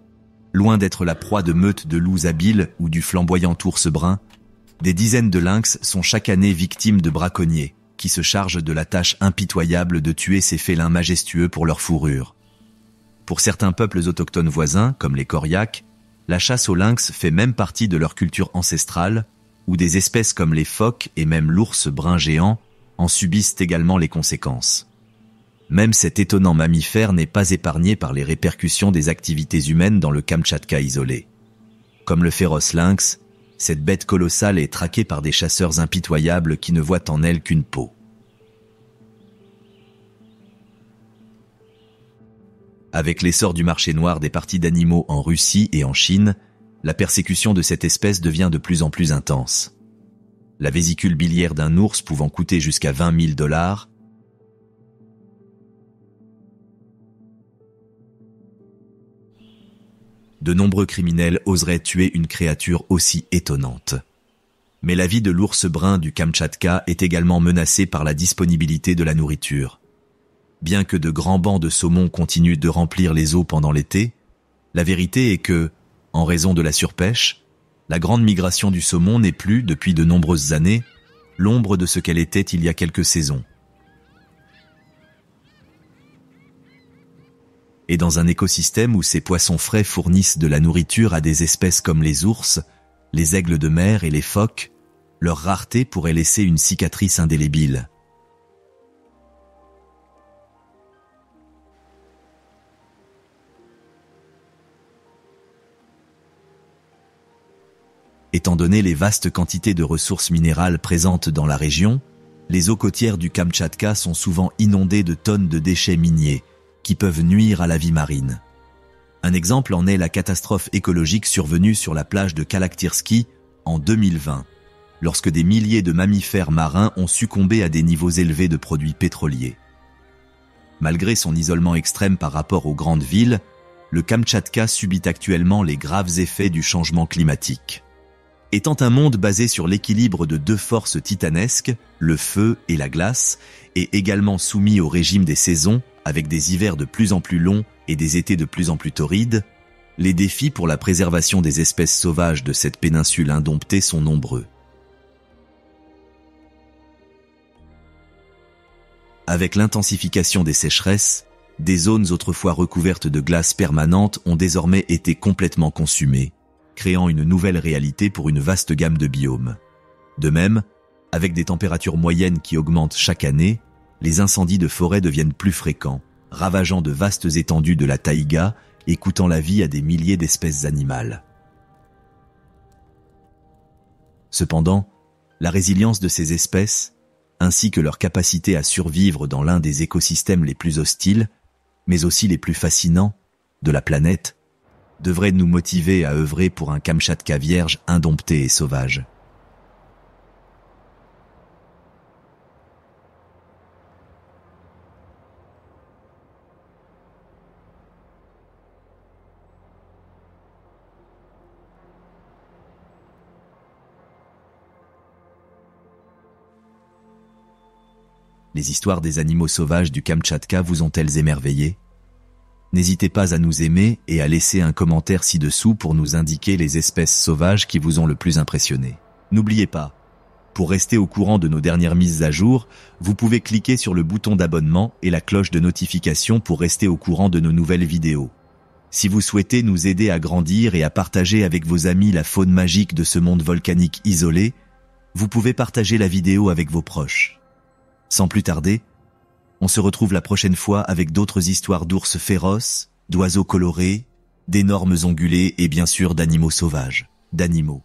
loin d'être la proie de meutes de loups habiles ou du flamboyant ours brun, des dizaines de lynx sont chaque année victimes de braconniers, qui se chargent de la tâche impitoyable de tuer ces félins majestueux pour leur fourrure. Pour certains peuples autochtones voisins, comme les Koryaks, la chasse aux lynx fait même partie de leur culture ancestrale, où des espèces comme les phoques et même l'ours brun géant en subissent également les conséquences. Même cet étonnant mammifère n'est pas épargné par les répercussions des activités humaines dans le Kamtchatka isolé. Comme le féroce lynx, cette bête colossale est traquée par des chasseurs impitoyables qui ne voient en elle qu'une peau. Avec l'essor du marché noir des parties d'animaux en Russie et en Chine, la persécution de cette espèce devient de plus en plus intense. La vésicule biliaire d'un ours pouvant coûter jusqu'à $20 000, de nombreux criminels oseraient tuer une créature aussi étonnante. Mais la vie de l'ours brun du Kamtchatka est également menacée par la disponibilité de la nourriture. Bien que de grands bancs de saumon continuent de remplir les eaux pendant l'été, la vérité est que, en raison de la surpêche, la grande migration du saumon n'est plus, depuis de nombreuses années, l'ombre de ce qu'elle était il y a quelques saisons. Et dans un écosystème où ces poissons frais fournissent de la nourriture à des espèces comme les ours, les aigles de mer et les phoques, leur rareté pourrait laisser une cicatrice indélébile. Étant donné les vastes quantités de ressources minérales présentes dans la région, les eaux côtières du Kamtchatka sont souvent inondées de tonnes de déchets miniers, qui peuvent nuire à la vie marine. Un exemple en est la catastrophe écologique survenue sur la plage de Kalaktirsky en 2020, lorsque des milliers de mammifères marins ont succombé à des niveaux élevés de produits pétroliers. Malgré son isolement extrême par rapport aux grandes villes, le Kamtchatka subit actuellement les graves effets du changement climatique. Étant un monde basé sur l'équilibre de deux forces titanesques, le feu et la glace, et également soumis au régime des saisons, avec des hivers de plus en plus longs et des étés de plus en plus torrides, les défis pour la préservation des espèces sauvages de cette péninsule indomptée sont nombreux. Avec l'intensification des sécheresses, des zones autrefois recouvertes de glace permanente ont désormais été complètement consumées, créant une nouvelle réalité pour une vaste gamme de biomes. De même, avec des températures moyennes qui augmentent chaque année, les incendies de forêt deviennent plus fréquents, ravageant de vastes étendues de la taïga et coûtant la vie à des milliers d'espèces animales. Cependant, la résilience de ces espèces, ainsi que leur capacité à survivre dans l'un des écosystèmes les plus hostiles, mais aussi les plus fascinants, de la planète, devrait nous motiver à œuvrer pour un Kamtchatka vierge, indompté et sauvage. Les histoires des animaux sauvages du Kamtchatka vous ont-elles émerveillé ? N'hésitez pas à nous aimer et à laisser un commentaire ci-dessous pour nous indiquer les espèces sauvages qui vous ont le plus impressionné. N'oubliez pas, pour rester au courant de nos dernières mises à jour, vous pouvez cliquer sur le bouton d'abonnement et la cloche de notification pour rester au courant de nos nouvelles vidéos. Si vous souhaitez nous aider à grandir et à partager avec vos amis la faune magique de ce monde volcanique isolé, vous pouvez partager la vidéo avec vos proches. Sans plus tarder, on se retrouve la prochaine fois avec d'autres histoires d'ours féroces, d'oiseaux colorés, d'énormes ongulés et bien sûr d'animaux sauvages, d'animaux.